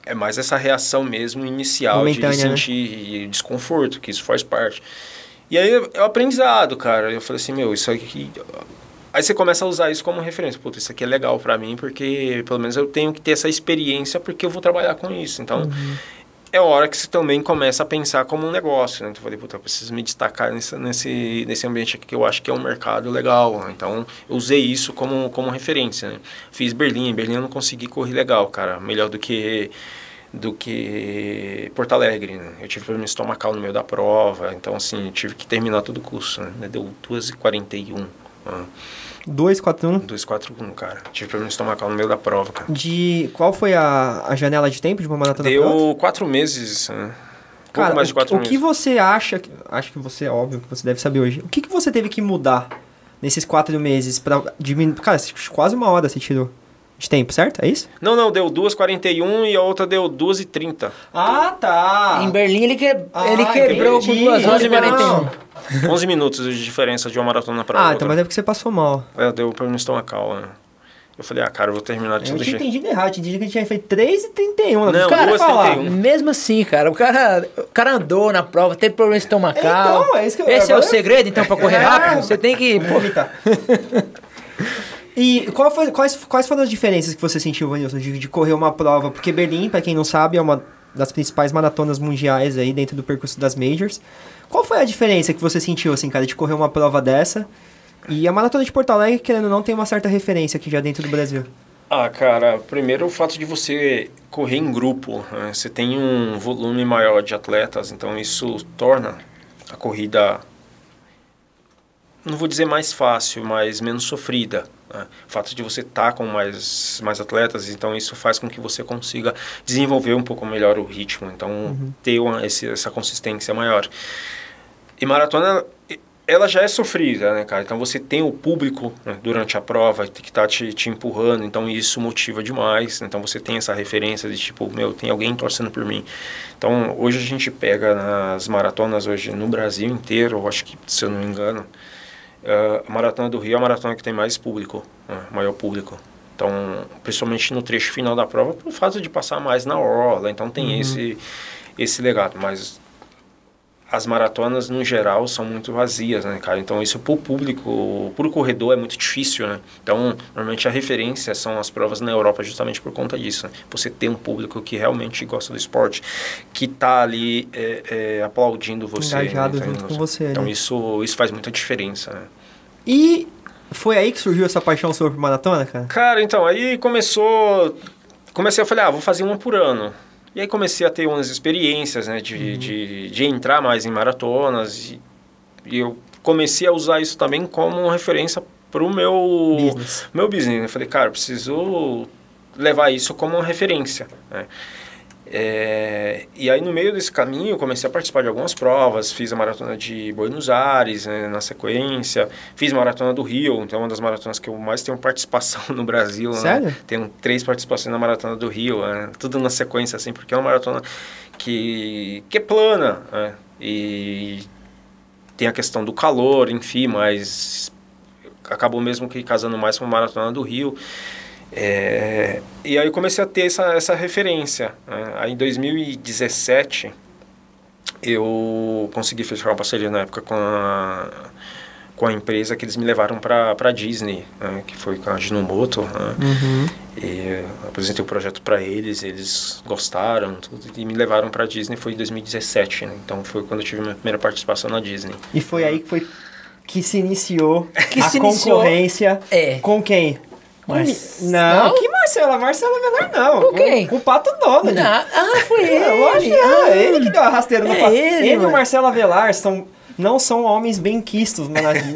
é mais essa reação mesmo inicial momentânea, de sentir desconforto, que isso faz parte. E aí é o aprendizado, cara. Eu falei assim, isso aqui... Aí você começa a usar isso como referência. Puta, isso aqui é legal pra mim, porque pelo menos eu tenho que ter essa experiência, porque eu vou trabalhar com isso. Então, é hora que você também começa a pensar como um negócio, né? Então, eu falei, puta, eu preciso me destacar nesse ambiente aqui que eu acho que é um mercado legal. Então, eu usei isso como referência, né? Fiz Berlim. Em Berlim eu não consegui correr legal, cara. Melhor do que Porto Alegre, né? Eu tive problema estomacal no meio da prova. Então, assim, eu tive que terminar todo o curso, né? Deu 2h41. 2,41? 2,41, cara. Tive problema estomacal no meio da prova, cara. Qual foi a janela de tempo de uma maratona? Deu 4 meses, né? Cara, mais de 4 meses. O que você acha... Acho que você, óbvio, que você deve saber hoje. O que você teve que mudar nesses 4 meses pra diminuir... Cara, quase 1 hora você tirou de tempo, certo? É isso? Não, deu 2h41 e a outra deu 2h30. Ah, tá. Em Berlim ele quebrou com 2 horas e 41. 11 minutos de diferença de uma maratona pra outra. Então mas é porque você passou mal. Deu problema estomacal, né? Eu falei, cara, eu vou terminar de Eu todo tinha jeito. entendido errado, tinha entendido que a gente tinha feito 3h31. Não, Cara, 2h31. mesmo assim, cara, o cara andou na prova, teve problema estomacal. Então, é isso que eu... Esse é o agora- segredo, então, pra correr rápido? Você tem que... Vou imitar. E quais foram as diferenças que você sentiu, Vanilson, de correr uma prova? Porque Berlim, pra quem não sabe, é uma das principais maratonas mundiais aí dentro do percurso das Majors. Qual foi a diferença que você sentiu, assim, cara, de correr uma prova dessa? E a maratona de Porto Alegre, querendo ou não, tem uma certa referência aqui já dentro do Brasil. Cara, primeiro o fato de você correr em grupo, né? Você tem um volume maior de atletas, então isso torna a corrida, não vou dizer mais fácil, mas menos sofrida. Né? O fato de você estar com mais atletas, então isso faz com que você consiga desenvolver um pouco melhor o ritmo, então ter essa consistência maior. E maratona, ela já é sofrida, né, cara? Então você tem o público, né, durante a prova que tá te empurrando, então isso motiva demais. Então você tem essa referência de tipo, tem alguém torcendo por mim. Então hoje a gente pega nas maratonas hoje no Brasil inteiro, eu acho que, se eu não me engano, a Maratona do Rio é a maratona que tem mais público, né, maior público. Então, principalmente no trecho final da prova, por fato de passar mais na orla, então tem esse legado, mas as maratonas, no geral, são muito vazias, né, cara? Então, isso pro público, pro corredor, é muito difícil, né? Então, normalmente a referência são as provas na Europa justamente por conta disso, né? Você ter um público que realmente gosta do esporte, que tá ali aplaudindo você. Engajado né? junto com você, Então, né? isso faz muita diferença, né? E foi aí que surgiu essa paixão sobre maratona, cara? Cara, então, aí comecei a falar, vou fazer uma por ano. E aí comecei a ter umas experiências, né, de entrar mais em maratonas, e eu comecei a usar isso também como referência para o meu business. Eu falei, cara, eu preciso levar isso como uma referência, né? E aí no meio desse caminho eu comecei a participar de algumas provas, fiz a maratona de Buenos Aires, né, na sequência, fiz a maratona do Rio, então é uma das maratonas que eu mais tenho participação no Brasil. Sério? Né? Tenho 3 participações na maratona do Rio, né? Tudo na sequência assim, porque é uma maratona que é plana, né? E tem a questão do calor, enfim, mas acabou mesmo que casando mais com a Maratona do Rio. E aí eu comecei a ter essa referência, né? Aí em 2017 eu consegui fechar uma parceria na época com a empresa que eles me levaram para Disney, né? Que foi com a Ajinomoto, né? E eu apresentei o projeto para eles gostaram tudo, e me levaram para Disney. Foi em 2017, né? Então foi quando eu tive minha primeira participação na Disney. E foi aí que se iniciou concorrência com quem? Não, que Marcela Velar não. Com quem? Com o Pato Donald. Foi ele. Lógico, ele que deu a rasteira no Pato. Ele e o mano. Marcelo Velar não são homens bem quistos na Disney.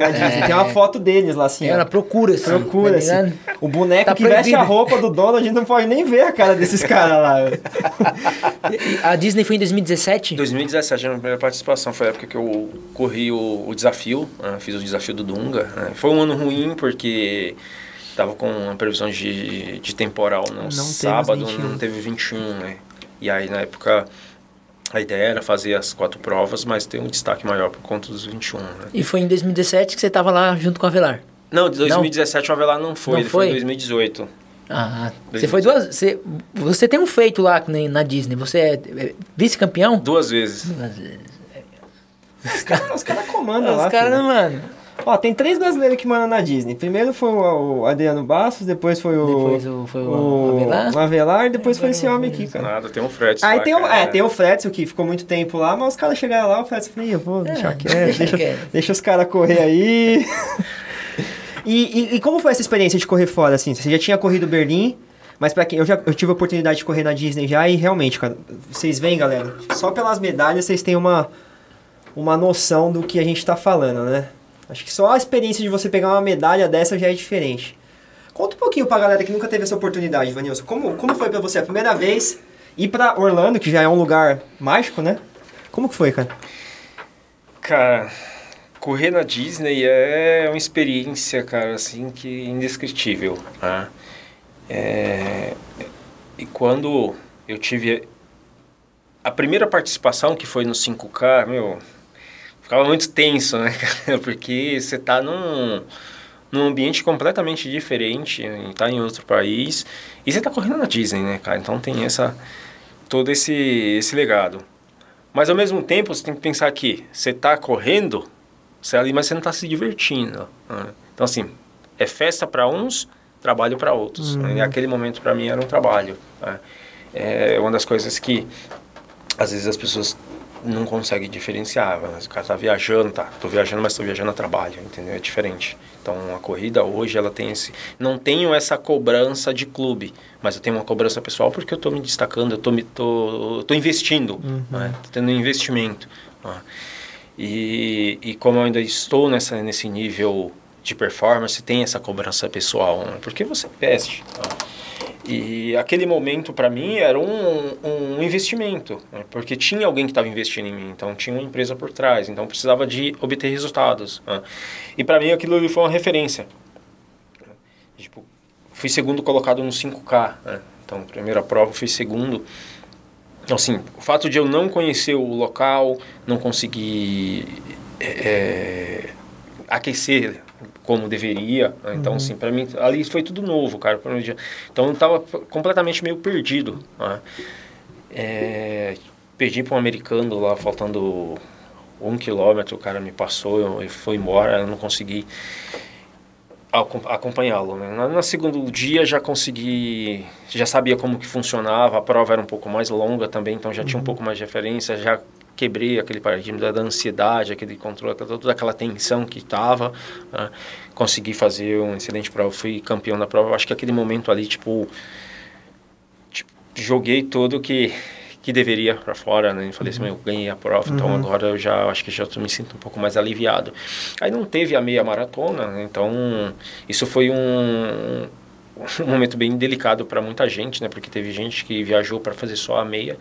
Tem uma foto deles lá, assim. Ela procura, assim. Procura, tá assim. O boneco tá que veste proibido. a roupa do Donald não pode nem ver a cara desses caras lá. A Disney foi em 2017? 2017, a minha primeira participação foi a época que eu corri o desafio, né? Fiz o desafio do Dunga. Né? Foi um ano ruim porque estava com uma previsão de temporal no sábado, não teve 21, né? E aí na época a ideia era fazer as 4 provas, mas ter um destaque maior por conta dos 21, né? E foi em 2017 que você estava lá junto com a Avelar? Não, de 2017 o Avelar não foi, ele foi em 2018. Você foi você tem um feito lá na Disney, você é vice-campeão? 2 vezes. Os caras comandam lá. Os caras não mandam. Ó, tem 3 brasileiros que mandam na Disney. Primeiro foi o Adriano Bastos, depois foi o Avelar. O Avelar, e depois foi esse homem aqui, cara. Nada, tem um Fredson Aí lá, tem o Fredson, que ficou muito tempo lá, mas os caras chegaram lá, o Fredson falou, eu vou deixar quieto, deixa os caras correr aí. E como foi essa experiência de correr fora, assim? Você já tinha corrido Berlim, mas pra quem eu tive a oportunidade de correr na Disney já, e realmente, cara, vocês veem, galera, só pelas medalhas vocês têm uma noção do que a gente tá falando, né? Acho que só a experiência de você pegar uma medalha dessa já é diferente. Conta um pouquinho pra galera que nunca teve essa oportunidade, Vanilson. Como foi pra você a primeira vez ir pra Orlando, que já é um lugar mágico, né? Como que foi, cara? Cara, correr na Disney é uma experiência, cara, assim, que indescritível, né? E quando eu tive a primeira participação, que foi no 5K, ficava muito tenso, né, cara? Porque você tá num ambiente completamente diferente, tá em outro país, e você tá correndo na Disney, né, cara? Então tem todo esse legado. Mas ao mesmo tempo, você tem que pensar que você tá correndo, você é ali, mas você não tá se divertindo, né? Então assim, é festa para uns, trabalho para outros. Né? E aquele momento para mim era um trabalho, né? É uma das coisas que às vezes as pessoas não consegue diferenciar. O cara tá viajando, tô viajando, mas tô viajando a trabalho, entendeu? É diferente. Então, a corrida hoje, ela tem não tenho essa cobrança de clube, mas eu tenho uma cobrança pessoal porque eu tô me destacando, eu tô investindo, né? Tô tendo um investimento. Né? E como eu ainda estou nesse nível de performance, tem essa cobrança pessoal, né? Porque você veste, né? E aquele momento, para mim, era um investimento, né? Porque tinha alguém que estava investindo em mim, então tinha uma empresa por trás, então precisava de obter resultados. Né? E para mim aquilo foi uma referência. Tipo, fui segundo colocado no 5K, né? Então, primeira prova, fui segundo. Então, assim, o fato de eu não conhecer o local, não conseguir aquecer como deveria, né? Então, assim, para mim, ali foi tudo novo, cara. Então, eu tava completamente meio perdido, né? Perdi para um americano lá, faltando 1 quilômetro, o cara me passou e foi embora, eu não consegui acompanhá-lo, né? No segundo dia já consegui, já sabia como que funcionava, a prova era um pouco mais longa também, então já tinha um pouco mais de referência, já quebrei aquele paradigma da ansiedade, aquele controle, toda aquela tensão que estava, né? Consegui fazer uma excelente prova, fui campeão da prova. Acho que aquele momento ali, tipo joguei tudo que deveria para fora, né? Falei assim, eu ganhei a prova, então agora eu já acho que já me sinto um pouco mais aliviado. Aí não teve a meia maratona, né? Então isso foi um momento bem delicado para muita gente, né? Porque teve gente que viajou para fazer só a meia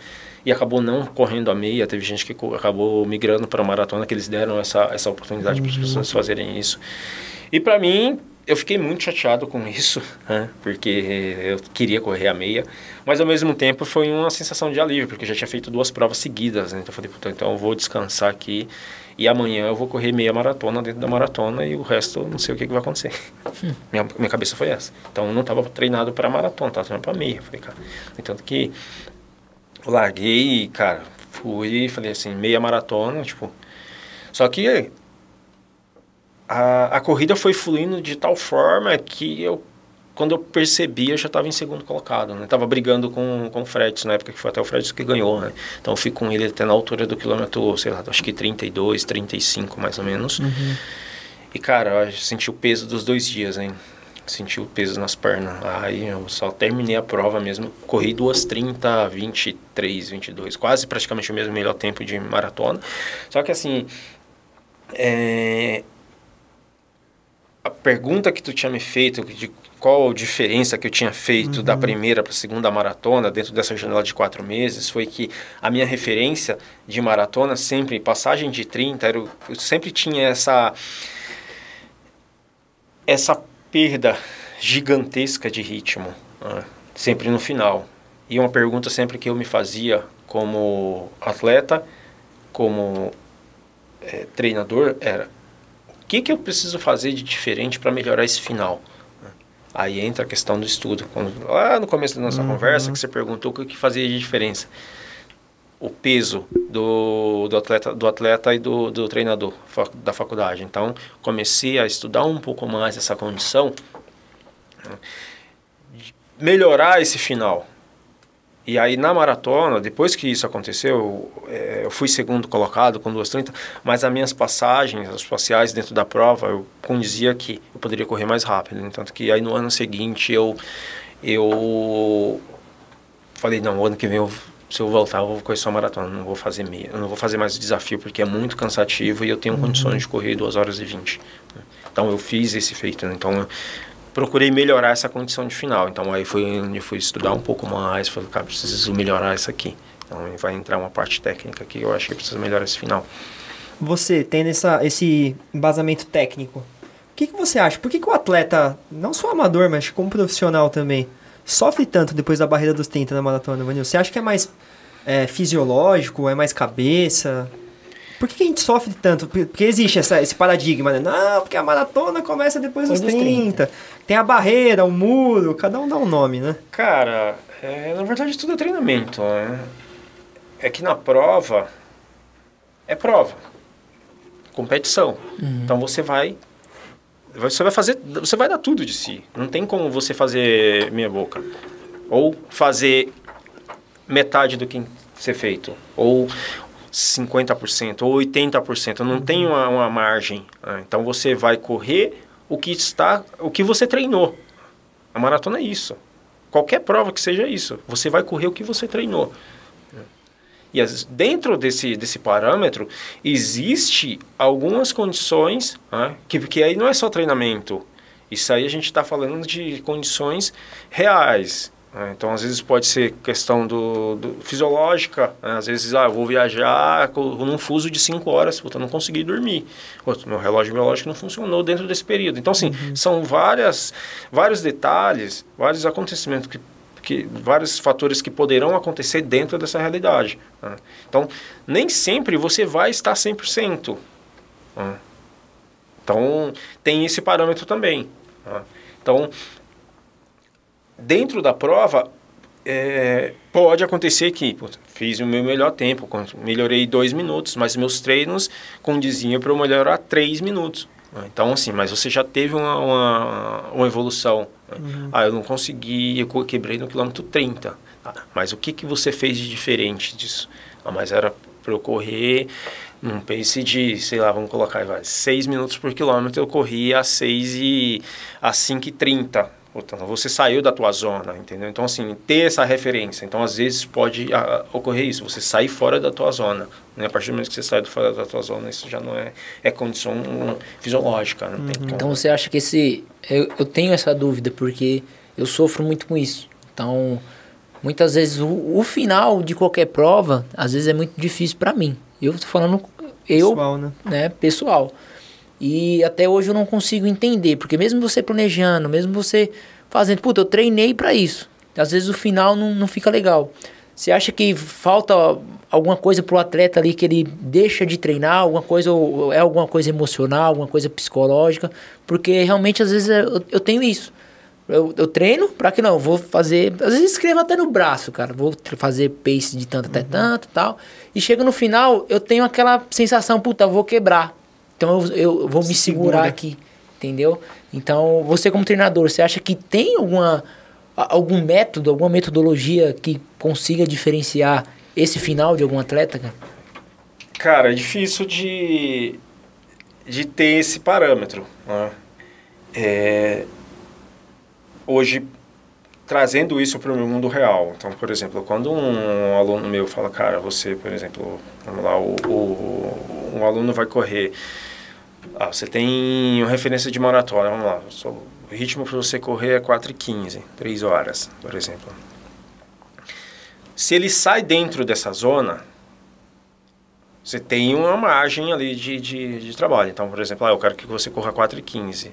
e acabou não correndo a meia, teve gente que acabou migrando para a maratona, que eles deram essa oportunidade para as pessoas fazerem isso. E para mim, eu fiquei muito chateado com isso, né? Porque eu queria correr a meia, mas ao mesmo tempo foi uma sensação de alívio, porque eu já tinha feito 2 provas seguidas, né? Então eu falei, puta, então eu vou descansar aqui e amanhã eu vou correr meia maratona dentro da maratona e o resto não sei o que vai acontecer. Minha cabeça foi essa. Então eu não estava treinado para maratona, estava treinado para meia. Eu falei, cara, tanto que eu larguei, cara, fui, falei assim, meia maratona, tipo, só que a corrida foi fluindo de tal forma que quando eu percebi, eu já estava em segundo colocado, né? Tava brigando com o Fredson, na época que foi até o Fredson que ganhou, né? Então eu fui com ele até na altura do quilômetro, sei lá, acho que 32, 35 mais ou menos. E, cara, eu senti o peso dos 2 dias, hein? Senti o peso nas pernas. Aí eu só terminei a prova mesmo. Corri 2:30, 23, 22, quase praticamente o mesmo melhor tempo de maratona. Só que assim, a pergunta que tu tinha me feito, de qual a diferença que eu tinha feito da primeira para a segunda maratona, dentro dessa janela de 4 meses, foi que a minha referência de maratona, sempre, passagem de 30, eu sempre tinha essa perda gigantesca de ritmo, né? Sempre no final. E uma pergunta sempre que eu me fazia como atleta, como treinador, era: o que eu preciso fazer de diferente para melhorar esse final? Aí entra a questão do estudo. Lá no começo da nossa conversa, que você perguntou o que fazia de diferença. O peso do atleta e do treinador da faculdade. Então, comecei a estudar um pouco mais essa condição, de melhorar esse final. E aí, na maratona, depois que isso aconteceu, eu fui segundo colocado com 2:30, mas as minhas passagens, as parciais dentro da prova, eu condizia que eu poderia correr mais rápido. Tanto que aí, no ano seguinte, eu falei, não, o ano que vem, se eu voltar, eu vou correr só maratona, não vou fazer meia. Eu não vou fazer mais o desafio, porque é muito cansativo e eu tenho condições de correr 2h20. Então, eu fiz esse feito, né? Então, procurei melhorar essa condição de final. Então, aí foi onde eu fui estudar um pouco mais. Falei, cara, preciso melhorar isso aqui. Então, vai entrar uma parte técnica aqui. Eu acho que preciso melhorar esse final. Você tendo esse embasamento técnico, o que você acha? Por que o atleta, não só amador, mas como profissional também, sofre tanto depois da barreira dos 30 na maratona, Vanil? Você acha que é mais fisiológico, é mais cabeça? Por que a gente sofre tanto? Porque existe esse paradigma, né? Não, porque a maratona começa depois dos 30. Tem a barreira, o muro, cada um dá um nome, né? Cara, na verdade tudo é treinamento, né? É que na prova, é prova. Competição. Então você vai dar tudo de si. Não tem como você fazer meia boca. Ou fazer metade do que ser feito. Ou 50%, ou 80%, não tem uma margem. Né? Então você vai correr o que você treinou. A maratona é isso. Qualquer prova que seja isso, você vai correr o que você treinou. E dentro desse parâmetro, existe algumas condições, né? que aí não é só treinamento. Isso aí a gente está falando de condições reais. Então, às vezes pode ser questão do fisiológica, né? Às vezes, eu vou viajar num fuso de 5 horas, eu não consegui dormir. Meu relógio biológico não funcionou dentro desse período. Então, assim, são vários detalhes, vários acontecimentos, vários fatores que poderão acontecer dentro dessa realidade. Né? Então, nem sempre você vai estar 100%. Né? Então, tem esse parâmetro também. Né? Então, dentro da prova, pode acontecer que fiz o meu melhor tempo, melhorei 2 minutos, mas meus treinos condiziam para eu melhorar 3 minutos. Então, assim, mas você já teve uma evolução. Eu não consegui, eu quebrei no quilômetro 30. Mas o que você fez de diferente disso? Mas era para eu correr num pace de, sei lá, vamos colocar 6 minutos por quilômetro, eu corri a 5:30. Portanto, você saiu da tua zona, entendeu? Então, assim, ter essa referência. Então, às vezes, pode ocorrer isso. Você sair fora da tua zona. Né? A partir do momento que você sai fora da tua zona, isso já não é condição fisiológica. Não tem como. Então, você acha que eu tenho essa dúvida, porque eu sofro muito com isso. Então, muitas vezes, o final de qualquer prova, às vezes, é muito difícil para mim. Eu tô falando... pessoal, né? Pessoal. E até hoje eu não consigo entender, porque mesmo você planejando, mesmo você fazendo, puta, eu treinei pra isso. Às vezes o final não fica legal. Você acha que falta alguma coisa pro atleta ali que ele deixa de treinar, alguma coisa, ou é alguma coisa emocional, alguma coisa psicológica? Porque realmente às vezes eu tenho isso. Eu treino pra que não, vou fazer, às vezes escrevo até no braço, cara, vou fazer pace de tanto até tanto e tal. E chega no final, eu tenho aquela sensação, puta, eu vou quebrar. Então eu vou me segurar aqui, entendeu? Então, você como treinador, você acha que tem algum método, alguma metodologia que consiga diferenciar esse final de algum atleta, cara? Cara, é difícil de ter esse parâmetro, né? Hoje, trazendo isso para o meu mundo real. Então, por exemplo, quando um aluno meu fala, cara, você, por exemplo, vamos lá, um aluno vai correr, você tem uma referência de maratona, vamos lá, o ritmo para você correr é 4h15, 3 horas, por exemplo. Se ele sai dentro dessa zona, você tem uma margem ali de trabalho. Então, por exemplo, eu quero que você corra 4h15.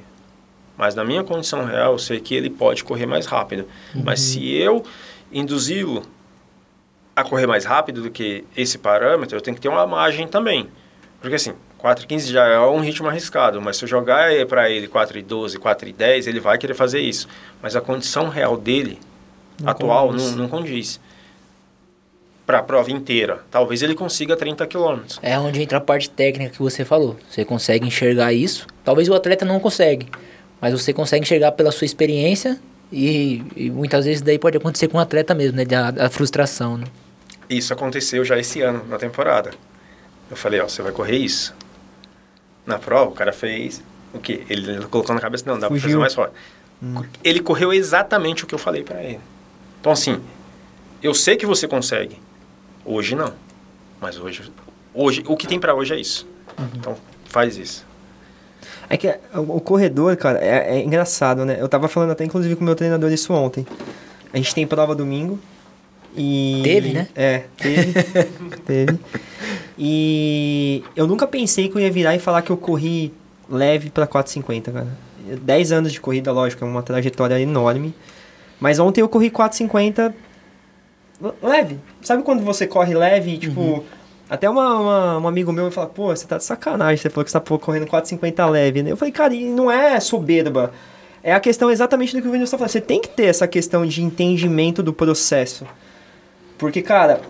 Mas na minha condição real, eu sei que ele pode correr mais rápido. Mas se eu induzi-lo a correr mais rápido do que esse parâmetro, eu tenho que ter uma margem também. Porque assim, 4h15 já é um ritmo arriscado, mas se eu jogar para ele 4h12, 4h10, ele vai querer fazer isso. Mas a condição real dele, atual, não condiz. Para a prova inteira, talvez ele consiga 30 km. É onde entra a parte técnica que você falou. Você consegue enxergar isso. Talvez o atleta não consegue, mas você consegue enxergar pela sua experiência e muitas vezes daí pode acontecer com o atleta mesmo, né? A frustração, né? Isso aconteceu já esse ano, na temporada. Eu falei, você vai correr isso. Na prova, o cara fez o quê? Ele colocou na cabeça, não, dá para fazer mais forte. Ele correu exatamente o que eu falei para ele. Então, assim, eu sei que você consegue. Hoje não. Mas hoje o que tem para hoje é isso. Então, faz isso. É que o corredor, cara, é engraçado, né? Eu tava falando até, inclusive, com o meu treinador isso ontem. A gente tem prova domingo e... Teve, né? Teve. E eu nunca pensei que eu ia virar e falar que eu corri leve pra 4,50, cara. 10 anos de corrida, lógico, é uma trajetória enorme. Mas ontem eu corri 4,50 leve. Sabe quando você corre leve, tipo... Até um amigo meu me fala, pô, você tá de sacanagem, você falou que você tá correndo 4,50 leve, né? Eu falei, cara, e não é soberba. É a questão exatamente do que o Vinícius tá falando. Você tem que ter essa questão de entendimento do processo. Porque, cara,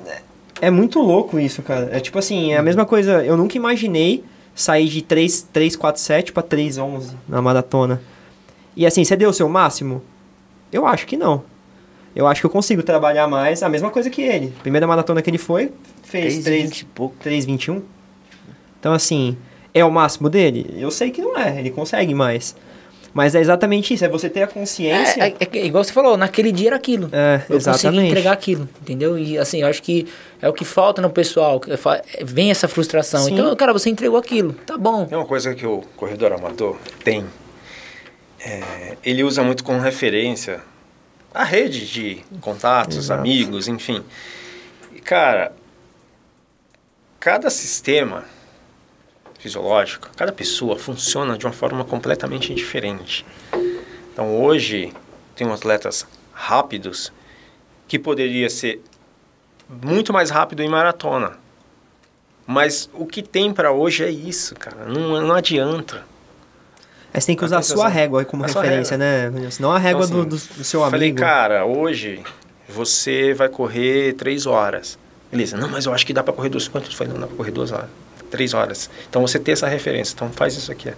é muito louco isso, cara. É tipo assim, é a mesma coisa. Eu nunca imaginei sair de 3,47 pra 3,11 na maratona. E assim, você deu o seu máximo? Eu acho que não. Eu acho que eu consigo trabalhar mais, a mesma coisa que ele. Primeira maratona que ele fez 3,21. Então, assim, é o máximo dele? Eu sei que não é, ele consegue mais. Mas é exatamente isso, é você ter a consciência... É igual você falou, naquele dia era aquilo. Eu consegui entregar aquilo, entendeu? E assim, eu acho que é o que falta no pessoal, vem essa frustração. Sim. Então, cara, você entregou aquilo, tá bom. Tem uma coisa que o corredor amador tem, ele usa muito como referência a rede de contatos, exato, amigos, enfim. E, cara, cada sistema fisiológico, cada pessoa funciona de uma forma completamente diferente. Então, hoje, tem atletas rápidos que poderia ser muito mais rápido em maratona. Mas o que tem para hoje é isso, cara. Não adianta. Você tem que usar a sua régua como referência, né? Não a régua então, assim, do seu amigo. Falei, cara, hoje você vai correr 3 horas. Beleza, não, mas eu acho que dá para correr 2 quantos? Falei, não dá para correr 2 horas. 3 horas. Então você tem essa referência. Então faz isso aqui.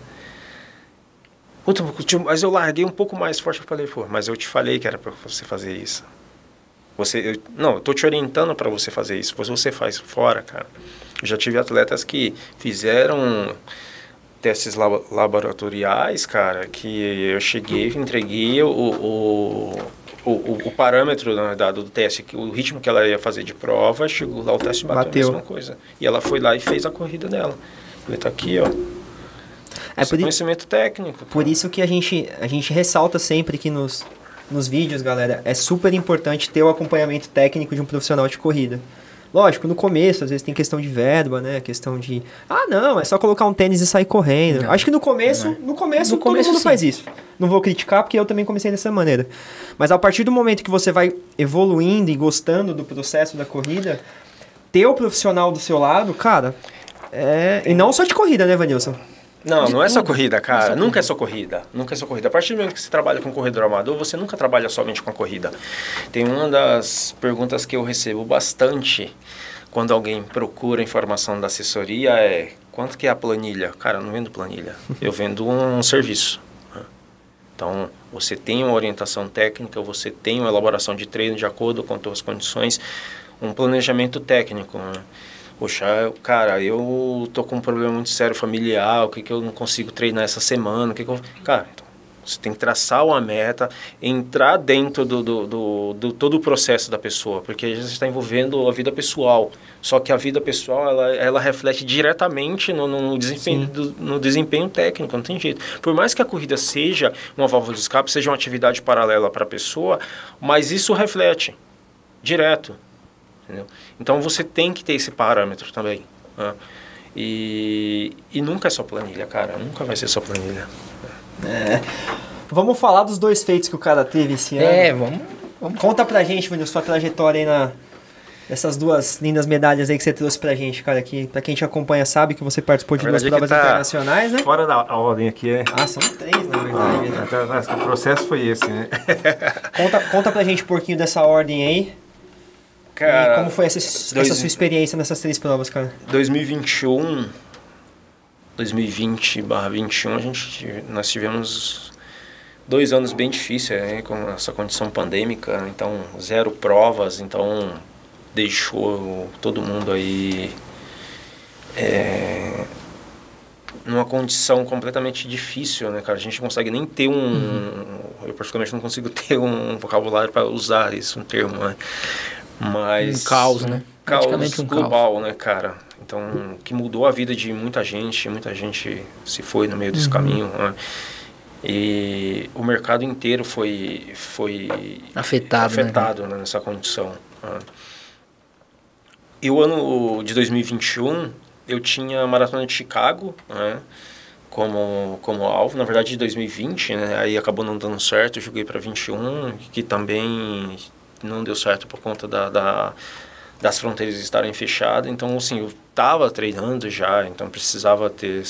Puta, mas eu larguei um pouco mais forte. Eu falei, pô, mas eu te falei que era para você fazer isso. Eu tô te orientando para você fazer isso. Você faz fora, cara. Eu já tive atletas que fizeram testes laboratoriais, cara, que eu cheguei, entreguei o parâmetro do teste, o ritmo que ela ia fazer de prova, chegou lá, o teste bateu a mesma coisa. E ela foi lá e fez a corrida dela. Ele tá aqui, ó. Conhecimento técnico. Por isso que a gente ressalta sempre que nos vídeos, galera, é super importante ter o acompanhamento técnico de um profissional de corrida. Lógico, no começo, às vezes tem questão de verba, né? Questão de... Ah, não, é só colocar um tênis e sair correndo. Não. Acho que no começo todo mundo sim. faz isso. Não vou criticar, porque eu também comecei dessa maneira. Mas a partir do momento que você vai evoluindo e gostando do processo da corrida, ter o profissional do seu lado, cara... E não só de corrida, né, Vanilson? Não é só corrida, cara. Nunca é só corrida. Nunca é só corrida. A partir do momento que você trabalha com corredor amador, você nunca trabalha somente com a corrida. Tem uma das perguntas que eu recebo bastante quando alguém procura informação da assessoria é: quanto que é a planilha? Cara, eu não vendo planilha. Eu vendo um serviço. Então, você tem uma orientação técnica, você tem uma elaboração de treino de acordo com as suas condições, um planejamento técnico, né? Poxa, cara, eu tô com um problema muito sério familiar, o que eu não consigo treinar essa semana, Cara, então, você tem que traçar uma meta, entrar dentro do todo o processo da pessoa, porque a gente está envolvendo a vida pessoal. Só que a vida pessoal, ela reflete diretamente no desempenho técnico, não tem jeito. Por mais que a corrida seja uma válvula de escape, seja uma atividade paralela para a pessoa, mas isso reflete direto. Entendeu? Então você tem que ter esse parâmetro também, né? E nunca é só planilha, cara. Nunca vai ser só planilha. Vamos falar dos 2 feitos que o cara teve esse ano. Vamos. Conta pra gente, Vanilson, sua trajetória aí nessas 2 lindas medalhas aí que você trouxe pra gente, cara. Que pra quem te acompanha sabe que você participou de 2 provas internacionais, né? Fora da ordem aqui São 3, na verdade. O processo foi esse, né? Conta pra gente um pouquinho dessa ordem aí. Cara, e como foi essa sua experiência nessas 3 provas, cara? 2021, 2020/21, nós tivemos 2 anos bem difíceis, né, com essa condição pandêmica. Então, 0 provas, então deixou todo mundo aí numa condição completamente difícil, né, cara? A gente não consegue nem ter eu particularmente não consigo ter um vocabulário para usar isso, um termo, né? Mas... Um caos, né? Caos Praticamente global, caos. né, cara? Então, que mudou a vida de muita gente se foi no meio desse caminho, né? E o mercado inteiro foi afetado, né, nessa condição. Né? E o ano de 2021, eu tinha a Maratona de Chicago, né, como alvo. Na verdade, de 2020, né, aí acabou não dando certo, eu joguei para 21, que também não deu certo por conta das fronteiras estarem fechadas. Então, assim, eu estava treinando já, então precisava ter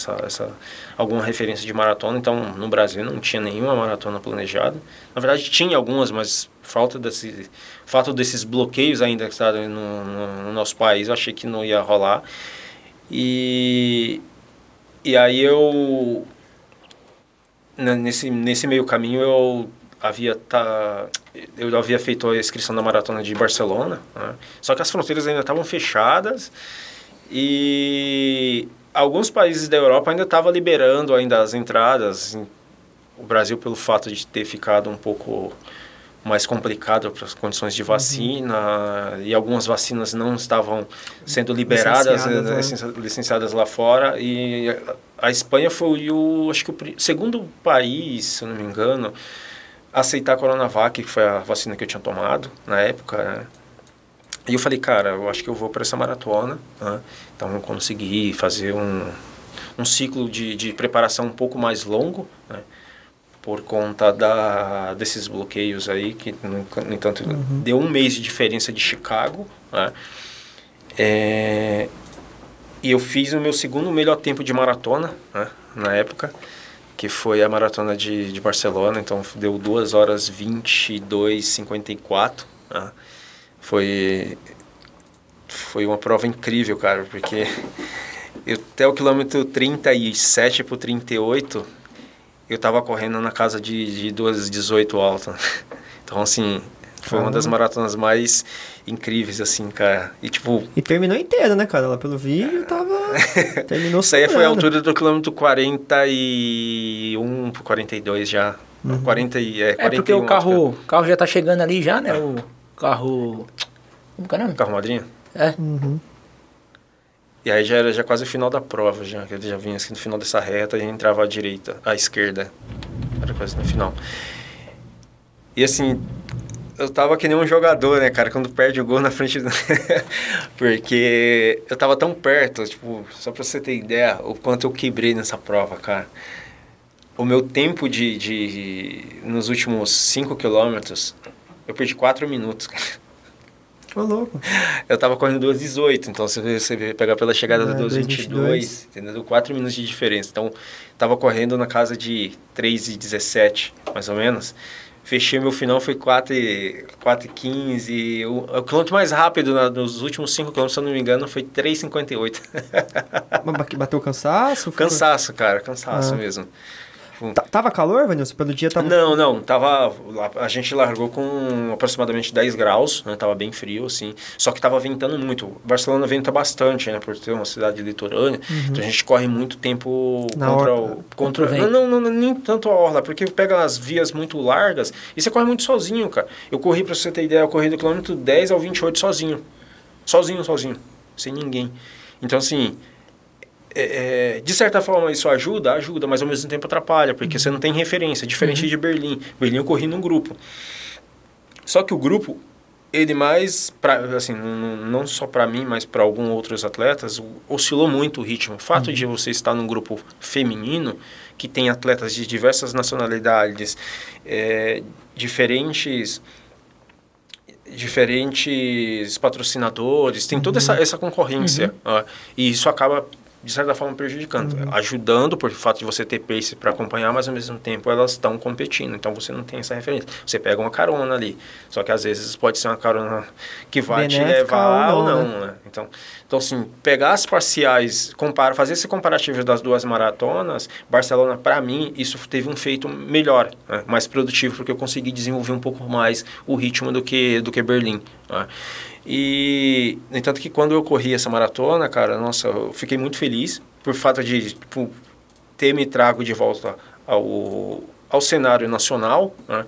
alguma referência de maratona. Então, no Brasil não tinha nenhuma maratona planejada. Na verdade, tinha algumas, mas fato desses bloqueios ainda que estavam no nosso país, eu achei que não ia rolar. E aí nesse meio caminho, eu havia feito a inscrição da Maratona de Barcelona, né? Só que as fronteiras ainda estavam fechadas e alguns países da Europa ainda estavam liberando ainda as entradas. O Brasil, pelo fato de ter ficado um pouco mais complicado para as condições de vacina, e algumas vacinas não estavam sendo liberadas, licenciadas lá fora, e a Espanha foi acho que o segundo país, se eu não me engano, aceitar a Coronavac, que foi a vacina que eu tinha tomado na época, né? E eu falei, cara, eu acho que eu vou para essa maratona, né? Então eu consegui fazer um ciclo de preparação um pouco mais longo, né? Por conta desses bloqueios aí, que no entanto deu 1 mês de diferença de Chicago, né? E eu fiz o meu segundo melhor tempo de maratona, né, na época, que foi a maratona de Barcelona. Então deu 2 horas 22:54, né? Foi uma prova incrível, cara, porque até o quilômetro 37 pro 38 eu tava correndo na casa de 2:18 alta. Então, assim, foi uma das maratonas mais incríveis, assim, cara. E, tipo... E terminou inteiro, né, cara? Lá pelo vídeo tava... Terminou. Isso aí foi a altura do quilômetro 41 pro 42 já. 41. Porque o carro já tá chegando ali já, né? O carro... Como que é o nome? Carro madrinha? É. E aí já era quase o final da prova, já. Que ele já vinha assim no final dessa reta e entrava à esquerda. Era quase no final. E assim, Eu tava que nem um jogador, né, cara, quando perde o gol na frente do... Porque eu tava tão perto, tipo, só pra você ter ideia, o quanto eu quebrei nessa prova, cara. O meu tempo nos últimos 5 quilômetros, eu perdi 4 minutos, cara. Ô, louco. Eu tava correndo 2:18, então se você pegar pela chegada do 2:22, entendeu? 4 minutos de diferença. Então, tava correndo na casa de 3:17, mais ou menos. Fechei meu final, foi 4:15. O quilômetro mais rápido nos últimos 5 quilômetros, se eu não me engano, foi 3:58. Bateu cansaço? Cansaço, cara, cansaço mesmo. Tava calor, Vanilson? Pelo dia tava... Não, tava... A gente largou com aproximadamente 10 graus, né? Tava bem frio, assim. Só que tava ventando muito. Barcelona venta bastante, né? Por ser uma cidade litorânea. Então a gente corre muito tempo contra o vento. Não, nem tanto a orla, porque pega as vias muito largas e você corre muito sozinho, cara. Eu corri, pra você ter ideia, eu corri do quilômetro 10 ao 28 sozinho. Sozinho. Sem ninguém. Então, assim... de certa forma isso ajuda, mas ao mesmo tempo atrapalha, porque você não tem referência, diferente de Berlim. Berlim eu corri num grupo. Só que o grupo, ele mais, assim, não só para mim, mas para alguns outros atletas, oscilou muito o ritmo. O fato de você estar num grupo feminino, que tem atletas de diversas nacionalidades, diferentes patrocinadores, tem toda essa concorrência. E isso acaba... de certa forma prejudicando, ajudando por fato de você ter pace para acompanhar, mas ao mesmo tempo elas estão competindo, então você não tem essa referência. Você pega uma carona ali, só que às vezes pode ser uma carona que vai te levar ou não, né? Então assim, pegar as parciais, fazer esse comparativo das duas maratonas, Barcelona, para mim, isso teve um feito melhor, né? Mais produtivo, porque eu consegui desenvolver um pouco mais o ritmo do que Berlim, né? E, no entanto, que quando eu corri essa maratona, cara, nossa, eu fiquei muito feliz por fato de ter me trago de volta ao cenário nacional, né?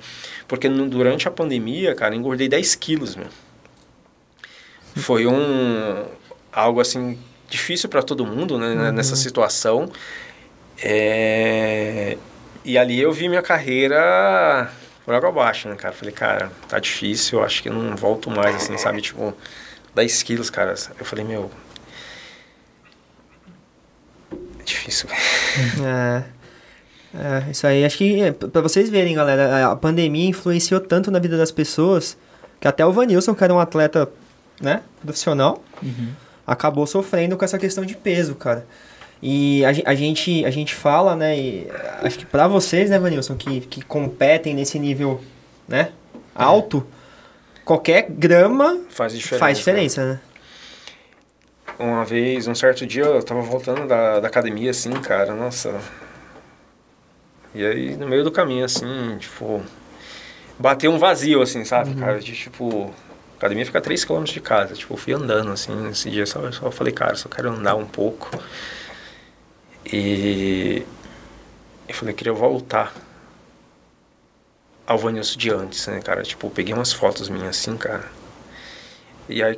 Porque durante a pandemia, cara, engordei 10 quilos, meu. Foi algo, assim, difícil para todo mundo, né, nessa situação. E ali eu vi minha carreira... por água abaixo, né, cara? Falei, cara, tá difícil, eu acho que não volto mais, assim, sabe? Tipo, 10 quilos, cara. Eu falei, meu... é difícil. Isso aí, acho que pra vocês verem, galera, a pandemia influenciou tanto na vida das pessoas que até o Vanilson, que era um atleta, né, profissional, acabou sofrendo com essa questão de peso, cara. E a gente fala, né, e acho que pra vocês, né, Vanilson, que competem nesse nível, né, alto, qualquer grama faz diferença, né? Uma vez, um certo dia, eu tava voltando da academia, assim, cara, nossa. E aí, no meio do caminho, assim, tipo, bateu um vazio, assim, sabe, cara, de tipo... A academia fica a 3 km de casa, tipo, eu fui andando, assim, nesse dia, só falei, cara, só quero andar um pouco... E eu falei, eu queria voltar ao Vanilson de antes, né, cara? Tipo, eu peguei umas fotos minhas assim, cara. E aí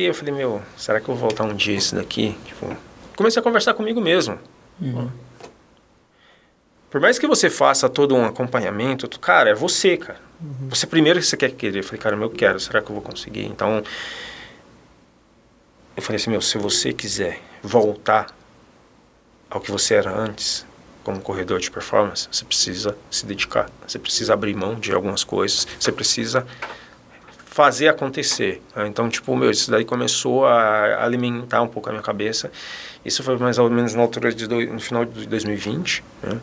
eu falei, meu, será que eu vou voltar um dia isso daqui? Tipo, comecei a conversar comigo mesmo. Por mais que você faça todo um acompanhamento, cara, é você, cara. Você primeiro que você quer querer. Eu falei, cara, eu quero, será que eu vou conseguir? Então, eu falei assim, meu, se você quiser voltar ao que você era antes, como corredor de performance, você precisa se dedicar, você precisa abrir mão de algumas coisas, você precisa fazer acontecer. Então, tipo, isso daí começou a alimentar um pouco a minha cabeça. Isso foi mais ou menos na altura no final de 2020, né?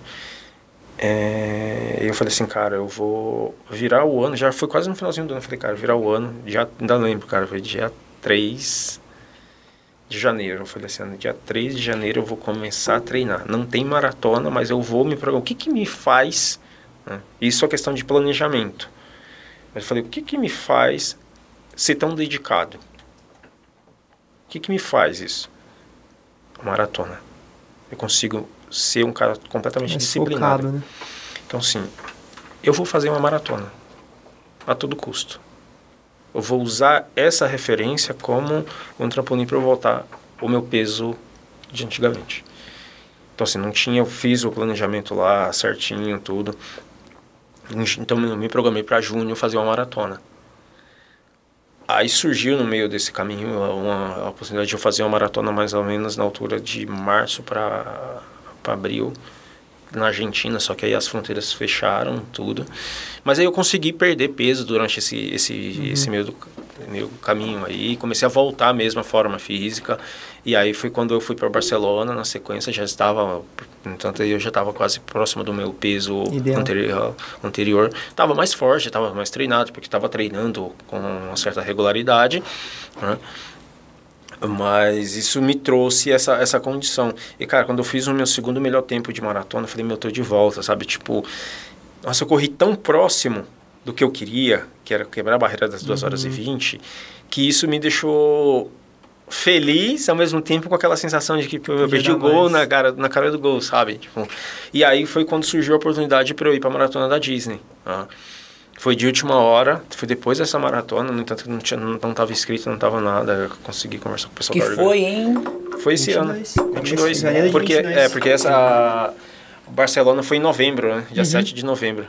Eu falei assim, cara, eu vou virar o ano, já foi quase no finalzinho do ano, eu falei, cara, virar o ano, já ainda lembro, cara, foi dia 3 de janeiro, eu falei assim, no dia 3 de janeiro eu vou começar a treinar. Não tem maratona, mas eu vou me programar. O que me faz, né? Isso é questão de planejamento. Mas eu falei, o que me faz ser tão dedicado? O que me faz isso? Maratona. Eu consigo ser um cara completamente disciplinado. Focado, né? Então, assim, eu vou fazer uma maratona a todo custo. Eu vou usar essa referência como um trampolim para eu voltar o meu peso de antigamente. Então, assim, eu fiz o planejamento lá certinho, tudo. Então, eu me programei para junho fazer uma maratona. Aí surgiu no meio desse caminho a oportunidade de eu fazer uma maratona mais ou menos na altura de março para abril, na Argentina, só que aí as fronteiras fecharam, tudo. Mas aí eu consegui perder peso durante esse meio caminho aí, comecei a voltar mesmo à forma física, e aí foi quando eu fui para Barcelona, na sequência já estava, entanto eu já estava quase próximo do meu peso anterior, estava mais forte, estava mais treinado, porque estava treinando com uma certa regularidade, né? Mas isso me trouxe essa condição. E, cara, quando eu fiz o meu segundo melhor tempo de maratona, eu falei, meu, eu tô de volta, sabe? Tipo, nossa, eu corri tão próximo do que eu queria, que era quebrar a barreira das 2 horas e 20, que isso me deixou feliz, ao mesmo tempo com aquela sensação de que eu perdi o gol na cara do gol, sabe? Tipo, e aí foi quando surgiu a oportunidade para eu ir para a maratona da Disney, tá? Foi de última hora, foi depois dessa maratona, no entanto não estava inscrito, não estava nada, eu consegui conversar com o pessoal que da organização. foi em... Foi esse 22, ano, 22, porque 22. Porque essa Barcelona foi em novembro, né? Dia 7 de novembro.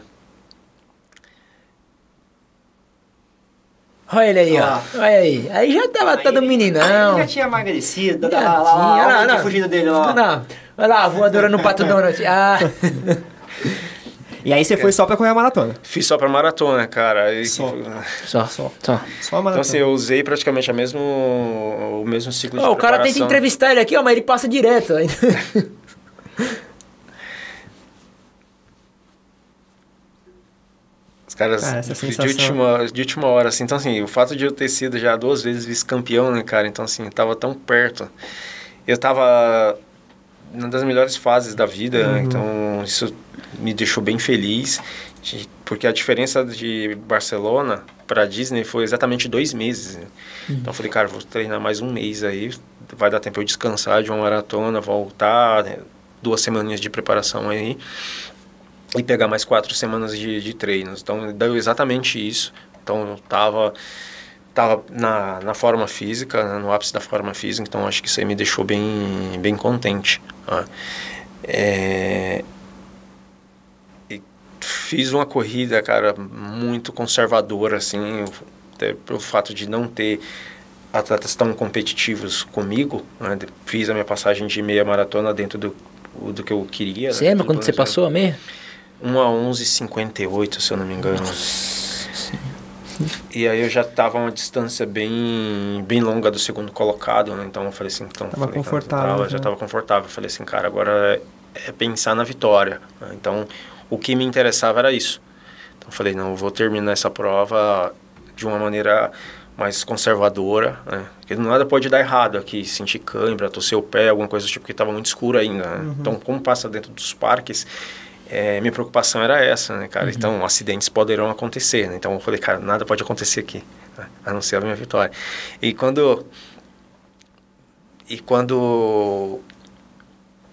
Olha ele aí, ó. Olha aí. Aí já tava todo meninão. Aí já tinha emagrecido, Já tinha, lá, fugindo dele lá. Não. Olha lá, a voadora no Pato Donald. Ah. E aí você foi só pra correr a maratona? Fiz só pra maratona, cara. Só Então a maratona. assim, eu usei praticamente o mesmo ciclo de O preparação. cara tenta entrevistar ele aqui, ó, mas ele passa direto. Os caras de última hora, assim. Então assim, o fato de eu ter sido já 2 vezes vice-campeão, né, cara? Então assim, eu tava tão perto. Eu tava uma das melhores fases da vida, então isso me deixou bem feliz, porque a diferença de Barcelona para Disney foi exatamente 2 meses. Né? Então eu falei, cara, vou treinar mais 1 mês aí, vai dar tempo eu descansar de uma maratona, voltar, né? 2 semanas de preparação aí, e pegar mais 4 semanas de treinos. Então deu exatamente isso. Então eu tava na forma física, né, no ápice da forma física, então acho que isso aí me deixou bem contente. Né? E fiz uma corrida, cara, muito conservadora, assim, até pelo fato de não ter atletas tão competitivos comigo, né? Fiz a minha passagem de meia maratona dentro do que eu queria. Você lembra quando você passou a meia? 1:11:58, se eu não me engano. E aí eu já estava a uma distância bem longa do segundo colocado, né? Então eu falei assim, confortável. Já estava confortável. Eu falei assim, cara, agora é pensar na vitória. Né? Então o que me interessava era isso. Então eu falei, não, eu vou terminar essa prova de uma maneira mais conservadora, né? Porque nada pode dar errado aqui, sentir cãibra, torcer o pé, alguma coisa do tipo, porque estava muito escuro ainda. Né? Então como passa dentro dos parques, minha preocupação era essa, né, cara? Então, acidentes poderão acontecer, né? Então, eu falei, cara, nada pode acontecer aqui, né? A não ser a minha vitória. E quando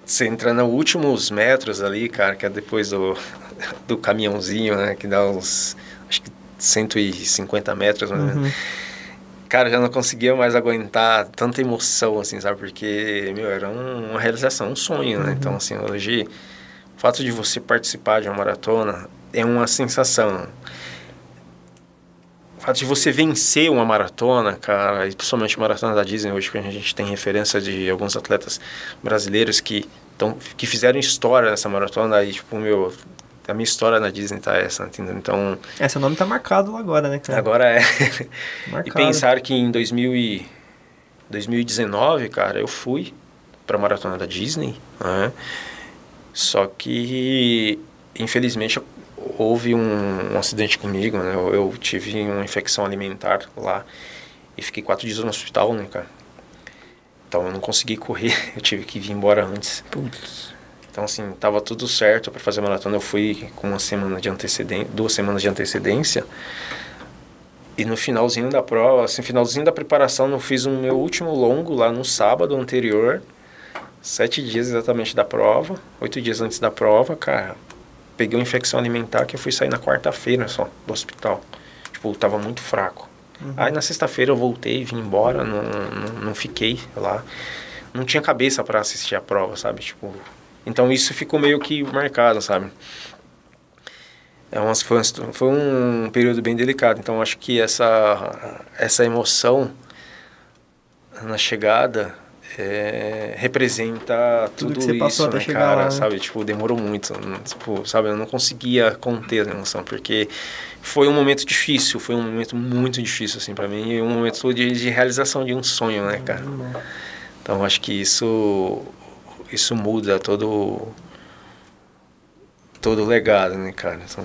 você entra nos últimos metros ali, cara, que é depois do caminhãozinho, né? Que dá uns, acho que 150 metros, né? Cara, já não conseguia mais aguentar tanta emoção, assim, sabe? Porque, meu, era uma realização, um sonho, né? Então, assim, hoje... O fato de você participar de uma maratona é uma sensação. O fato de você vencer uma maratona, cara, e principalmente a maratona da Disney, hoje que a gente tem referência de alguns atletas brasileiros que fizeram história nessa maratona, aí, tipo, a minha história na Disney tá essa, entendeu? Então... seu nome tá marcado agora, né, cara? Agora é. Marcado. E pensar que em 2019, cara, eu fui pra maratona da Disney, né? Só que, infelizmente, houve um acidente comigo, né? Eu tive uma infecção alimentar lá e fiquei 4 dias no hospital, né, cara? Então, eu não consegui correr, eu tive que vir embora antes. Putz. Então, assim, tava tudo certo para fazer a maratona. Eu fui com 2 semanas de antecedência. E no finalzinho da prova, assim, finalzinho da preparação, eu fiz o meu último longo lá no sábado anterior. 7 dias exatamente da prova, 8 dias antes da prova, cara, peguei uma infecção alimentar que eu fui sair na quarta-feira só do hospital. Tipo, eu tava muito fraco. Aí na sexta-feira eu voltei, vim embora, não fiquei lá. Não tinha cabeça para assistir a prova, sabe? Tipo, então isso ficou meio que marcado, sabe? Foi um período bem delicado, então acho que essa emoção na chegada representa tudo que você passou isso, até né, chegar cara, lá, né? sabe, tipo, demorou muito, tipo, sabe, eu não conseguia conter a emoção, porque foi um momento difícil, foi um momento muito difícil, assim, pra mim, e um momento de realização de um sonho, né, cara. Então acho que isso muda todo o legado, né, cara. Então,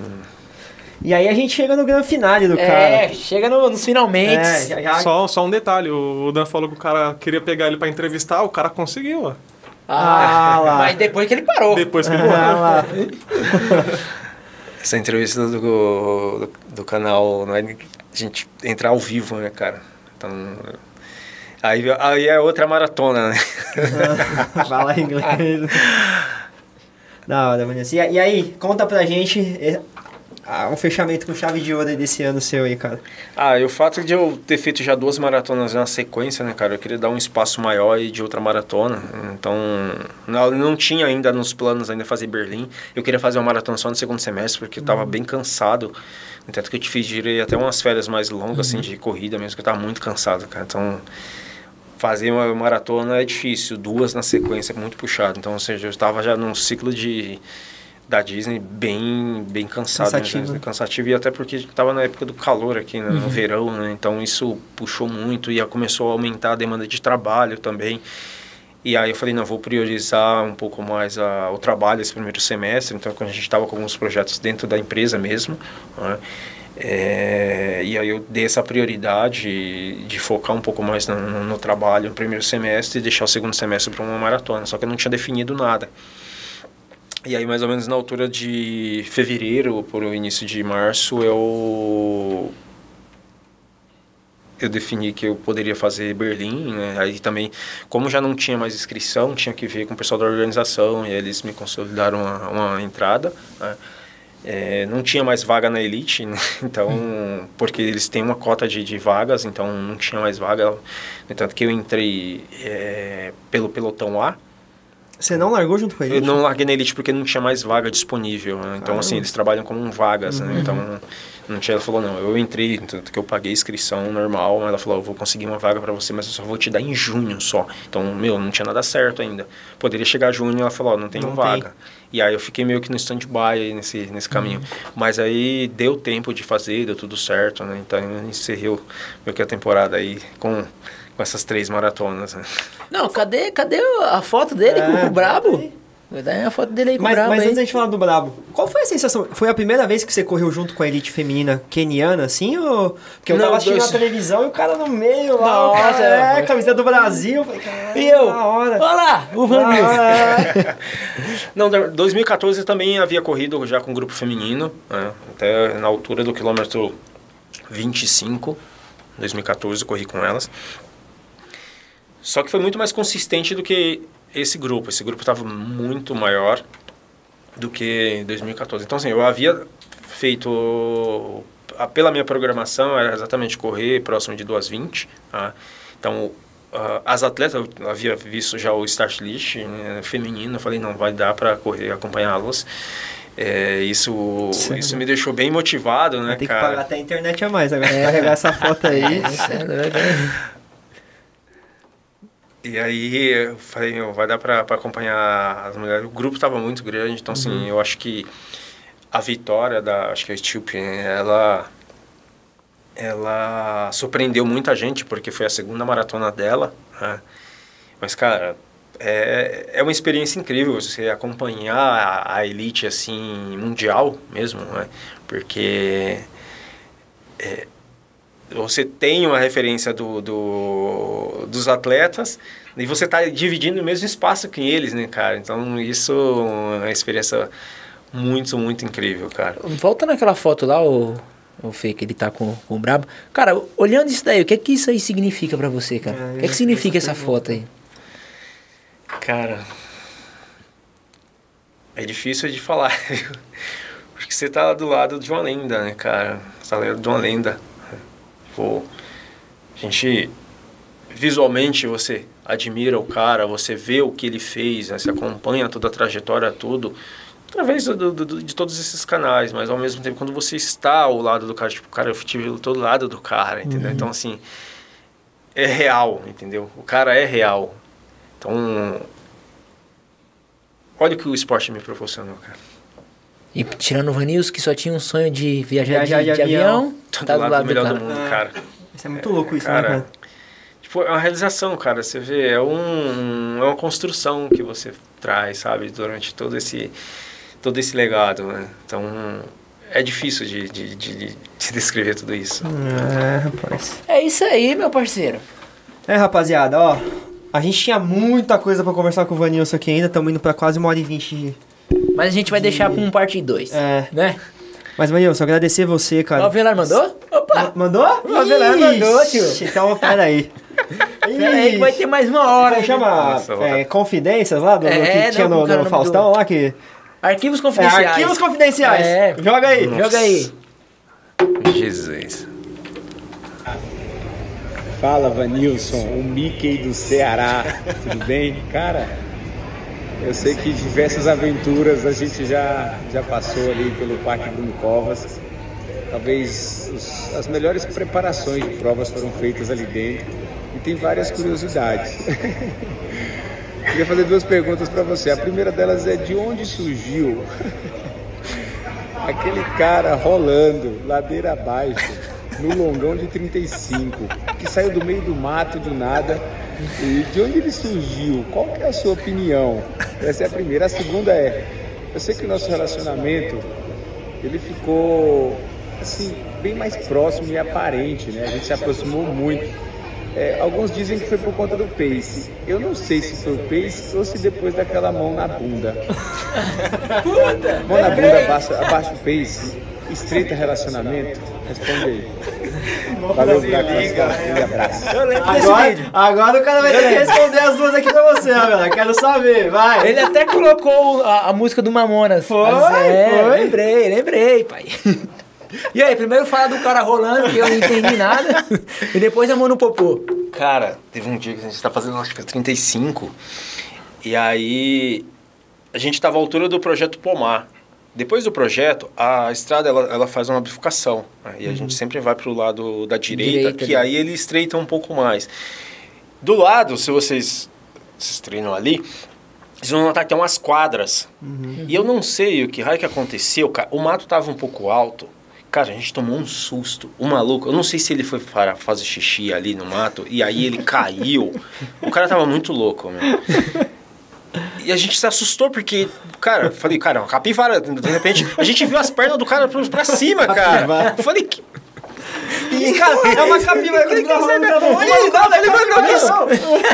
E aí a gente chega no grande finale do cara. Chega nos finalmente. Só um detalhe, o Dan falou que o cara queria pegar ele pra entrevistar, o cara conseguiu, ó. Lá. Mas depois que ele parou. Depois que ele Lá. essa entrevista do canal, não é a gente entrar ao vivo, né, cara? Então, aí é outra maratona, né? Fala inglês. Da hora, Vanessa. E aí, conta pra gente um fechamento com chave de ouro aí desse ano seu aí, cara. E o fato de eu ter feito já 2 maratonas na sequência, né, cara? Eu queria dar um espaço maior aí de outra maratona. Então, não tinha ainda nos planos ainda fazer Berlim. Eu queria fazer uma maratona só no segundo semestre, porque eu tava bem cansado. No tanto que eu tirei até umas férias mais longas, assim, de corrida mesmo, que eu tava muito cansado, cara. Então, fazer uma maratona é difícil. 2 na sequência é muito puxado. Então, ou seja, eu estava já num ciclo da Disney bem cansado, cansativo. Né? Cansativo, e até porque estava na época do calor aqui, né? No verão, né? Então isso puxou muito e começou a aumentar a demanda de trabalho também. E aí eu falei, não, vou priorizar um pouco mais o trabalho esse primeiro semestre. Então, quando a gente estava com alguns projetos dentro da empresa mesmo, né? E aí eu dei essa prioridade de focar um pouco mais no trabalho no primeiro semestre e deixar o segundo semestre para uma maratona. Só que eu não tinha definido nada. E aí, mais ou menos na altura de fevereiro, por o início de março, eu defini que eu poderia fazer Berlim, né? Aí também, como já não tinha mais inscrição, tinha que ver com o pessoal da organização, e eles me consolidaram uma entrada, né? Não tinha mais vaga na Elite, né? Então, porque eles têm uma cota de vagas, então não tinha mais vaga. No entanto que eu entrei pelo pelotão A. Você não largou junto com ele? Eu não larguei na Elite porque não tinha mais vaga disponível, né? Então, assim, eles trabalham com vagas, né? Então, não tinha, ela falou, não, eu entrei, tanto que eu paguei inscrição normal, ela falou, eu vou conseguir uma vaga pra você, mas eu só vou te dar em junho só. Então, não tinha nada certo ainda. Poderia chegar junho e ela falou, não tenho vaga. E aí eu fiquei meio que no stand-by aí nesse caminho. Mas aí deu tempo de fazer, deu tudo certo, né? Então, eu encerrei meio que a temporada aí com essas 3 maratonas, né? Não, cadê a foto dele com o Brabo? Vai dar a foto dele aí com o Brabo. Mas aí. antes da gente falar do Brabo, qual foi a sensação? Foi a primeira vez que você correu junto com a elite feminina keniana, assim? Ou... Porque eu tava assistindo na televisão e o cara no meio lá. Nossa, camisa do Brasil. Eu falei, E eu? da hora. Olha lá, o Van Mills. Não, 2014 eu também havia corrido já com o grupo feminino, né? Até na altura do quilômetro 25, 2014 eu corri com elas. Só que foi muito mais consistente do que esse grupo. Esse grupo estava muito maior do que em 2014. Então, assim, eu havia feito... Pela minha programação, era exatamente correr próximo de 2:20. Tá? Então, as atletas, eu havia visto já o start list, né, feminino. Eu falei, não, vai dar para correr, acompanhá-las. Isso me deixou bem motivado, né, Tem cara? que pagar até a internet a mais agora. Carregar essa foto aí. E aí eu falei, vai dar para acompanhar as mulheres. O grupo estava muito grande, então assim, eu acho que a vitória acho que a Etíope, ela surpreendeu muita gente, porque foi a segunda maratona dela, né? Mas, cara, é uma experiência incrível você acompanhar a elite, assim, mundial mesmo, né? Porque você tem uma referência dos atletas e você está dividindo o mesmo espaço que eles, né, cara? Então, isso é uma experiência muito, muito incrível, cara. Volta naquela foto lá, o Fê, que ele tá com o Brabo. Cara, olhando isso daí, o que é que isso aí significa pra você, cara? O que é que significa essa foto aí? Cara, é difícil de falar, porque você tá do lado de uma lenda, né, cara? Você tá do lado de uma lenda. Pô, a gente, visualmente, você admira o cara, você vê o que ele fez, né? Você acompanha toda a trajetória, tudo. através de todos esses canais, mas ao mesmo tempo, quando você está ao lado do cara, tipo, cara, eu tive todo lado do cara, entendeu? Então, assim, é real, entendeu? O cara é real. Então, olha o que o esporte me proporcionou, cara. E tirando o Vanilson, que só tinha um sonho de viajar de avião, tá do lado melhor do mundo, cara. Isso é muito louco isso, cara, né, cara? Tipo, é uma realização, cara. Você vê, é uma construção que você traz, sabe? Durante todo esse legado, né? Então, é difícil de descrever tudo isso. Rapaz. É isso aí, meu parceiro. Rapaziada, ó. A gente tinha muita coisa pra conversar com o Vanilson aqui ainda. Estamos indo pra quase 1h20 Mas a gente vai deixar pra um parte 2, né? Mas, Vanilson, agradecer você, cara. O Avelar mandou? Opa! Mandou? O Avelar mandou, tio. Então, peraí. Peraí que vai ter mais uma hora. Como chama? Confidências lá do que tinha no Faustão lá que... Arquivos confidenciais. Arquivos confidenciais. Joga aí. Nossa. Joga aí. Jesus. Fala, Vanilson, o Mickey do Ceará. Tudo bem? Cara, eu sei que diversas aventuras a gente já passou ali pelo Parque Bruno Covas. Talvez as melhores preparações de provas foram feitas ali dentro. E tem várias curiosidades. Queria fazer 2 perguntas para você. A primeira delas é: de onde surgiu aquele cara rolando ladeira abaixo no longão de 35, que saiu do meio do mato do nada? E de onde ele surgiu? Qual que é a sua opinião? Essa é a primeira. A segunda é: eu sei que o nosso relacionamento ele ficou assim bem mais próximo e aparente, né? A gente se aproximou muito. Alguns dizem que foi por conta do Pace. Eu não sei se foi o Pace ou se depois daquela mão na bunda. Mão na bunda, abaixo o Pace, estreita relacionamento. Responde aí. Valeu, aquele abraço. Eu lembro desse vídeo. Agora o cara vai ter que responder as duas aqui pra você, galera. Quero saber, vai. Ele até colocou a música do Mamonas. Foi. Lembrei, pai. E aí, primeiro fala do cara rolando, que eu não entendi nada, e depois a mão no popô. Cara, teve um dia que a gente tá fazendo, acho que 35, e aí a gente tava à altura do projeto Pomar. Depois do projeto, a estrada ela faz uma bifurcação, né? E a gente sempre vai pro lado da direita, que aí ele estreita um pouco mais. Do lado, se vocês treinam ali, vocês vão notar que tem umas quadras. E eu não sei o que raio que aconteceu, cara. O mato tava um pouco alto. Cara, a gente tomou um susto. O maluco, eu não sei se ele foi para fazer xixi ali no mato, e aí ele caiu. O cara tava muito louco, meu. E a gente se assustou porque, cara, eu falei, cara, uma capivara. De repente, a gente viu as pernas do cara pra cima, cara. Eu falei, que... E, cara, é uma capivara que ele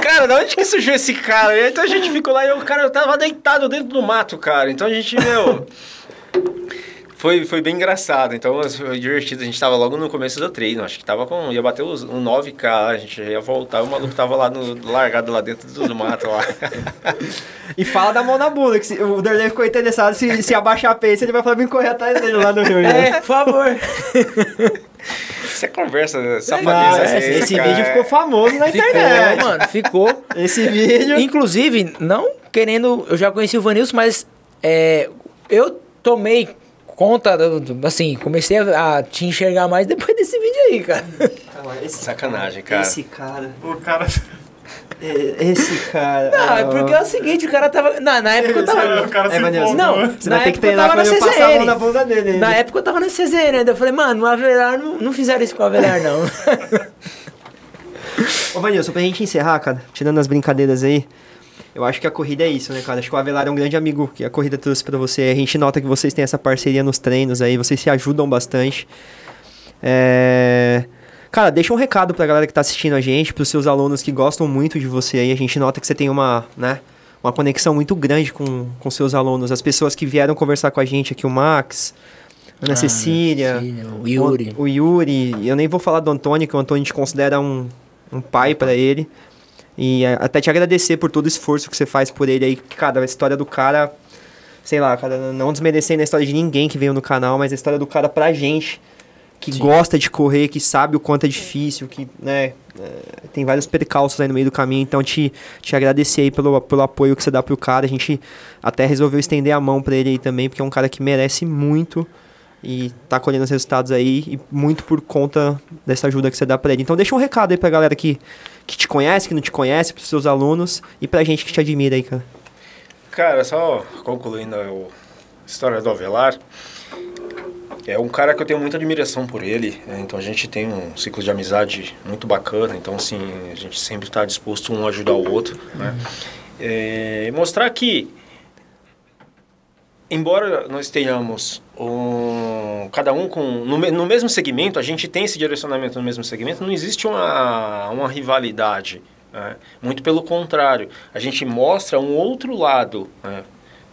Cara, da onde que surgiu esse cara? Então a gente ficou lá e o cara tava deitado dentro do mato, cara. Então a gente, Foi bem engraçado, então foi divertido. A gente tava logo no começo do treino, acho que ia bater um 9K, a gente ia voltar, o maluco tava lá largado lá dentro do mato lá. E fala da mão na bunda, que o Derlei ficou interessado se abaixar a pace, ele vai falar vir correr atrás dele lá no Rio. Por favor. Isso é conversa safadeza. Esse vídeo ficou famoso na internet. Mano, ficou. Esse vídeo... Inclusive, não querendo... Eu já conheci o Vanilson, mas eu tomei conta, assim, comecei a te enxergar mais depois desse vídeo aí, cara. Sacanagem, cara. Esse cara... O cara... Esse cara... Não, é porque é o seguinte, o cara tava... Na época eu tava... O cara se Vanilson, empolgou. Não, você na vai ter que época eu treinar tava quando na eu passar a mão na CZN. bunda dele ainda. Na época eu tava na CZN ainda. Eu falei, mano, no Avelar não fizeram isso com o Avelar, não. Ô, Vanilson, pra gente encerrar, cara, tirando as brincadeiras aí, eu acho que a corrida é isso, né, cara? Acho que o Avelar é um grande amigo que a corrida trouxe pra você. A gente nota que vocês têm essa parceria nos treinos aí, vocês se ajudam bastante. Cara, deixa um recado pra galera que tá assistindo a gente, pros seus alunos que gostam muito de você aí. A gente nota que você tem uma conexão muito grande com seus alunos. As pessoas que vieram conversar com a gente aqui, o Max, Ana Cecília, o Yuri. O Yuri. Eu nem vou falar do Antônio, que o Antônio te considera um pai pra ele. E até te agradecer por todo o esforço que você faz por ele aí. Cara, a história do cara, sei lá, cara, não desmerecendo a história de ninguém que veio no canal, mas a história do cara pra gente que gosta de correr, que sabe o quanto é difícil, que, né, tem vários percalços aí no meio do caminho, então te agradecer aí pelo apoio que você dá pro cara. A gente até resolveu estender a mão pra ele aí também, porque é um cara que merece muito e tá colhendo os resultados aí, e muito por conta dessa ajuda que você dá pra ele. Então deixa um recado aí pra galera que te conhece, que não te conhece, pros seus alunos e pra gente que te admira aí, cara. Cara, só concluindo a história do Avelar, é um cara que eu tenho muita admiração por ele, né? Então a gente tem um ciclo de amizade muito bacana, então assim, a gente sempre está disposto um a ajudar o outro, né? Mostrar que, embora nós tenhamos cada um no mesmo segmento, a gente tem esse direcionamento no mesmo segmento, não existe uma rivalidade, né? Muito pelo contrário, a gente mostra um outro lado, né?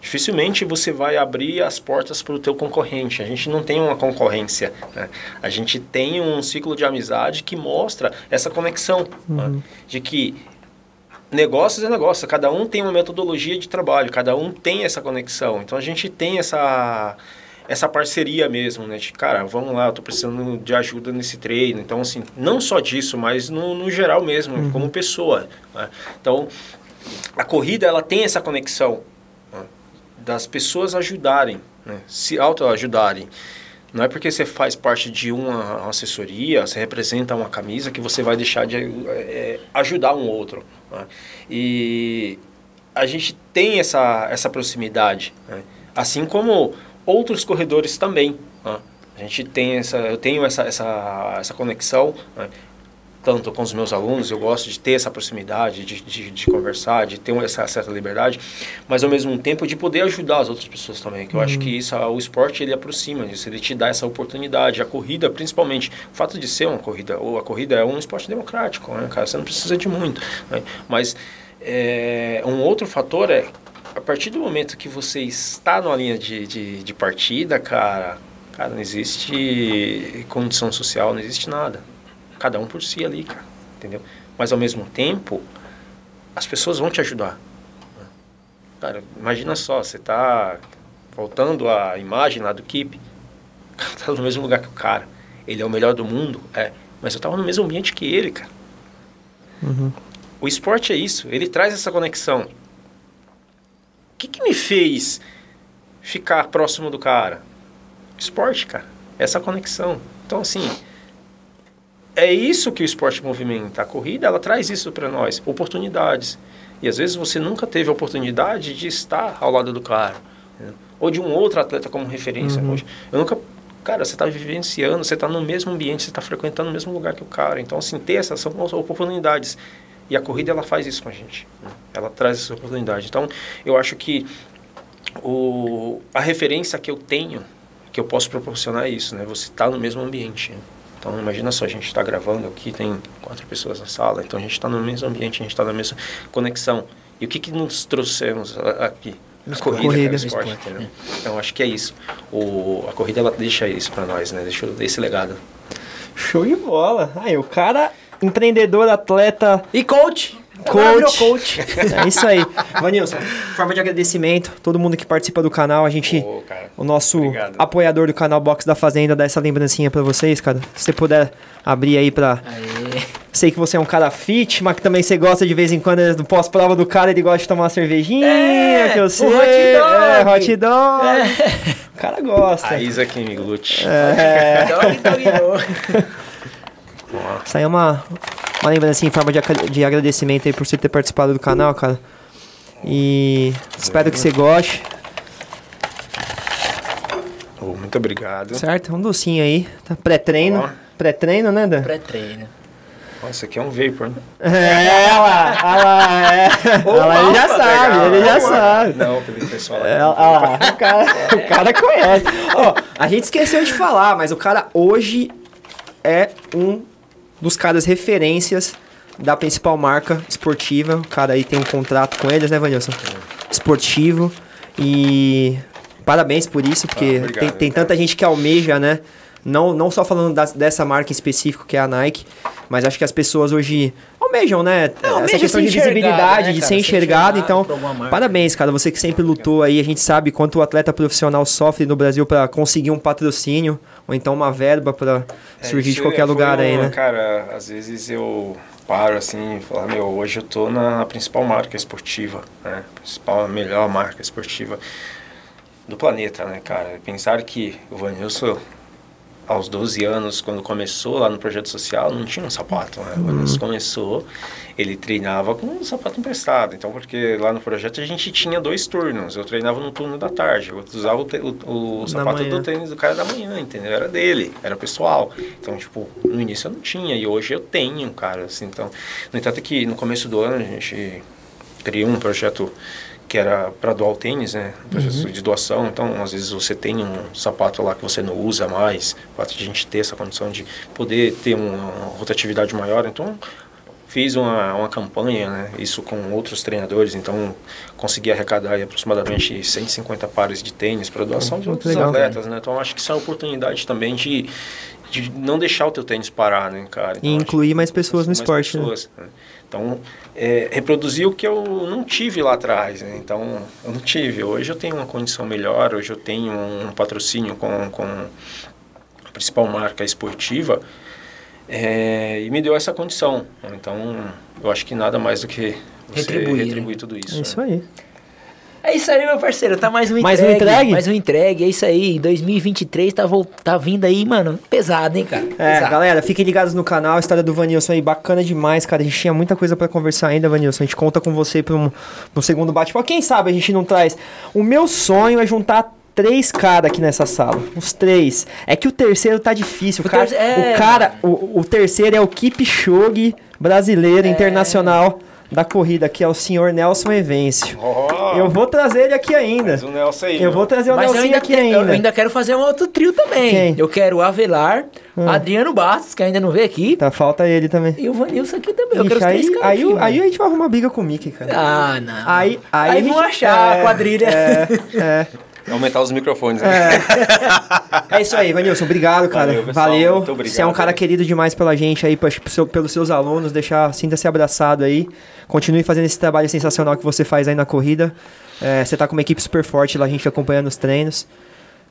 Dificilmente você vai abrir as portas para o teu concorrente. A gente não tem uma concorrência, né? A gente tem um ciclo de amizade que mostra essa conexão, né? De que negócios é negócio, cada um tem uma metodologia de trabalho, cada um tem essa conexão. Então a gente tem essa parceria mesmo, né? De, cara, vamos lá, eu tô precisando de ajuda nesse treino. Então, assim, não só disso, mas no geral mesmo, como pessoa, né? Então, a corrida, ela tem essa conexão, né? Das pessoas ajudarem, né? Se autoajudarem. Não é porque você faz parte de uma assessoria, você representa uma camisa, que você vai deixar de ajudar um outro, né? E a gente tem essa proximidade, né? Assim como outros corredores também, né? A gente tem eu tenho essa conexão, né? Tanto com os meus alunos, eu gosto de ter essa proximidade, de conversar, de ter essa certa liberdade, mas ao mesmo tempo de poder ajudar as outras pessoas também, que eu acho que o esporte, ele aproxima disso, ele te dá essa oportunidade. A corrida, principalmente, o fato de ser uma corrida, ou a corrida é um esporte democrático, né, cara? Você não precisa de muito, né? Mas um outro fator é, a partir do momento que você está numa linha de partida, cara, não existe condição social, não existe nada. Cada um por si ali, cara, entendeu? Mas ao mesmo tempo, as pessoas vão te ajudar. Cara, imagina só, você tá voltando à imagem lá do Keep, o cara tá no mesmo lugar que o cara. Ele é o melhor do mundo, mas eu tava no mesmo ambiente que ele, cara. O esporte é isso, ele traz essa conexão. O que me fez ficar próximo do cara? Esporte, cara, essa conexão. Então, assim, é isso que o esporte movimenta. A corrida, ela traz isso para nós, oportunidades. E às vezes você nunca teve a oportunidade de estar ao lado do cara, né? Ou de um outro atleta como referência. Hoje, eu nunca... Cara, você está vivenciando, você está no mesmo ambiente, você está frequentando o mesmo lugar que o cara. Então, assim, ter essas são oportunidades. E a corrida, ela faz isso com a gente, né? Ela traz essa oportunidade. Então, eu acho que a referência que eu tenho, que eu posso proporcionar é isso, né? Você está no mesmo ambiente, né? Então, imagina só, a gente está gravando aqui, tem 4 pessoas na sala, então a gente está no mesmo ambiente, a gente está na mesma conexão. E o que nos trouxemos aqui? A corrida. O esporte, entendeu? Então, acho que é isso. A corrida, ela deixa isso para nós, né? Deixa esse legado. Show de bola. Aí, o cara, empreendedor, atleta... E coach. Coach. É isso aí. Vanilson, forma de agradecimento, todo mundo que participa do canal, o nosso apoiador do canal Box da Fazenda, dá essa lembrancinha pra vocês, cara. Se você puder abrir aí pra... Sei que você é um cara fit, mas que também você gosta de vez em quando, no pós-prova do cara, ele gosta de tomar uma cervejinha, que eu sei. Hot dog. O cara gosta. A Isa que me glute. Isso aí é uma lembrancinha em forma de agradecimento aí por você ter participado do canal, cara. E espero que você goste. Muito obrigado. Certo, um docinho aí. Tá pré-treino. Pré-treino, né, Dan? Pré-treino. Nossa, aqui é um vapor, né? Olha lá, ele já sabe. Não, pelo pessoal. O cara conhece. A gente esqueceu de falar, mas o cara hoje é um dos caras referências da principal marca esportiva. O cara aí tem um contrato com eles, né, Vanilson? Esportivo. E parabéns por isso, porque tem tanta gente que almeja, né? Não só falando dessa marca específica que é a Nike, mas acho que as pessoas hoje almejam, né? Essa questão de visibilidade, né, de cara? ser enxergado. Então, por alguma marca. parabéns, cara. Você que sempre lutou aí. A gente sabe quanto o atleta profissional sofre no Brasil para conseguir um patrocínio ou então uma verba para surgir de qualquer lugar aí, né? Cara, às vezes eu paro assim e falo, hoje eu tô na principal marca esportiva, né? A melhor marca esportiva do planeta, né, cara? Pensar que o Vanilson, aos 12 anos, quando começou lá no projeto social, não tinha um sapato, né? O Vanilson começou, ele treinava com um sapato emprestado. Então, porque lá no projeto a gente tinha 2 turnos. Eu treinava no turno da tarde, eu usava o sapato do tênis do cara da manhã, entendeu? Era dele, era pessoal. Então, tipo, no início eu não tinha, e hoje eu tenho, cara, assim. Então, no entanto, que no começo do ano a gente criou um projeto que era para doar o tênis, né? Projeto de doação. Então, às vezes você tem um sapato lá que você não usa mais, o fato de a gente ter essa condição de poder ter uma rotatividade maior. Então, fiz uma campanha, né? Isso com outros treinadores. Então, consegui arrecadar aí aproximadamente 150 pares de tênis para doação de outros atletas, né? Então, acho que isso é uma oportunidade também de não deixar o teu tênis parar, né, cara? Então, e incluir mais pessoas no esporte, né? Então, reproduzir o que eu não tive lá atrás, né? Então, eu não tive. Hoje eu tenho uma condição melhor, hoje eu tenho um patrocínio com a principal marca esportiva, e me deu essa condição. Então, eu acho que nada mais do que você retribuir tudo isso. É isso aí. É isso aí, meu parceiro. Tá mais um Mais um entregue? Mais um entregue, é isso aí. 2023 tá vindo aí, mano, pesado, hein, cara? Pesado. Galera, fiquem ligados no canal. A história do Vanilson aí, bacana demais, cara. A gente tinha muita coisa pra conversar ainda, Vanilson. A gente conta com você pra um segundo bate-papo. Quem sabe a gente não traz... O meu sonho é juntar 3 caras aqui nessa sala. Os 3. É que o terceiro tá difícil. O terceiro é o Kipchoge brasileiro, internacional da corrida, que é o senhor Nelson Evencio. Eu vou trazer ele aqui ainda. Mas o Nelson aí, eu vou trazer o Nelson aqui ainda. Eu ainda quero fazer um outro trio também. Quem? Eu quero o Avelar, Adriano Bastos, que ainda não veio aqui. Tá, falta ele também. E o Vanilson aqui também. Eu Ixi, quero os 3 caras aqui, aí a gente vai arrumar briga com o Mickey, cara. Ah, não. Aí vão achar a quadrilha. Aumentar os microfones, né? É isso aí, Vanilson. Obrigado, cara. Valeu, pessoal. Valeu. Muito obrigado. Você é um cara querido demais pela gente aí, pelos seus alunos. Sinta-se abraçado aí. Continue fazendo esse trabalho sensacional que você faz aí na corrida. Você tá com uma equipe super forte lá, a gente acompanhando os treinos.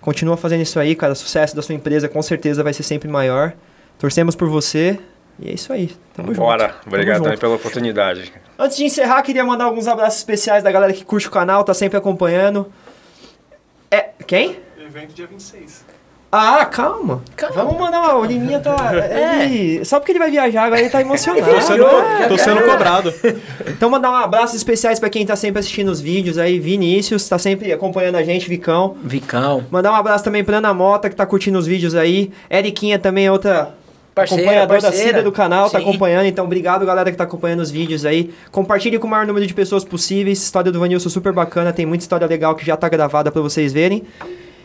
Continua fazendo isso aí, cara. O sucesso da sua empresa com certeza vai ser sempre maior. Torcemos por você. E é isso aí. Tamo junto. Bora. Obrigado também pela oportunidade. Antes de encerrar, queria mandar alguns abraços especiais da galera que curte o canal, tá sempre acompanhando. Quem? Evento dia 26. Ah, calma. Vamos mandar uma... O Liminha tá... Só porque ele vai viajar, agora ele tá emocionado. Tô sendo cobrado. Então mandar um abraço especiais pra quem tá sempre assistindo os vídeos aí. Vinícius, tá sempre acompanhando a gente, Vicão. Mandar um abraço também pra Ana Mota, que tá curtindo os vídeos aí. Eriquinha também é outra... acompanhadora assídua do canal, tá acompanhando. Então, obrigado, galera, que tá acompanhando os vídeos aí. Compartilhe com o maior número de pessoas possíveis. História do Vanilson super bacana. Tem muita história legal que já tá gravada pra vocês verem.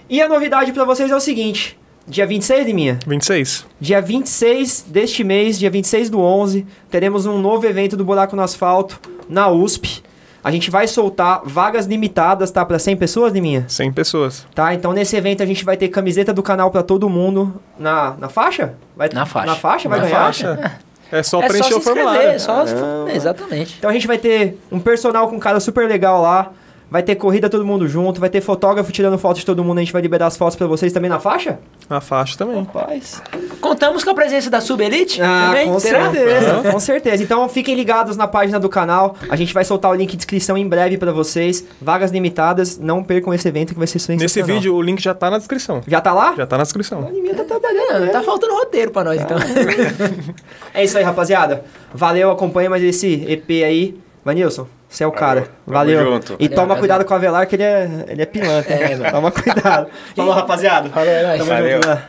E a novidade pra vocês é o seguinte. Dia 26, Liminha? 26. Dia 26 deste mês, dia 26 do 11, teremos um novo evento do Buraco no Asfalto, na USP. A gente vai soltar vagas limitadas, tá? Pra 100 pessoas, Liminha? 100 pessoas. Tá, então nesse evento a gente vai ter camiseta do canal pra todo mundo. Na faixa? Na faixa. Na faixa? Vai Na ganhar? faixa. É só preencher o formulário. Exatamente. Então a gente vai ter um personal com um cara super legal lá. Vai ter corrida todo mundo junto. Vai ter fotógrafo tirando fotos de todo mundo. A gente vai liberar as fotos pra vocês também na faixa? Na faixa também. Rapaz. Contamos com a presença da Subelite? Com certeza, com certeza. Então fiquem ligados na página do canal. A gente vai soltar o link de inscrição em breve pra vocês. Vagas limitadas. Não percam esse evento que vai ser sensacional. Nesse vídeo o link já tá na descrição. Já tá lá? Já tá na descrição. A Liminha tá trabalhando, né? Tá faltando roteiro pra nós, então. É isso aí, rapaziada. Valeu, acompanha mais esse EP aí. Vanilson, você é o cara. Valeu. Junto. E toma cuidado com o Avelar, que ele é pilantra. Toma cuidado. Falou, rapaziada. Valeu, Tamo junto, né?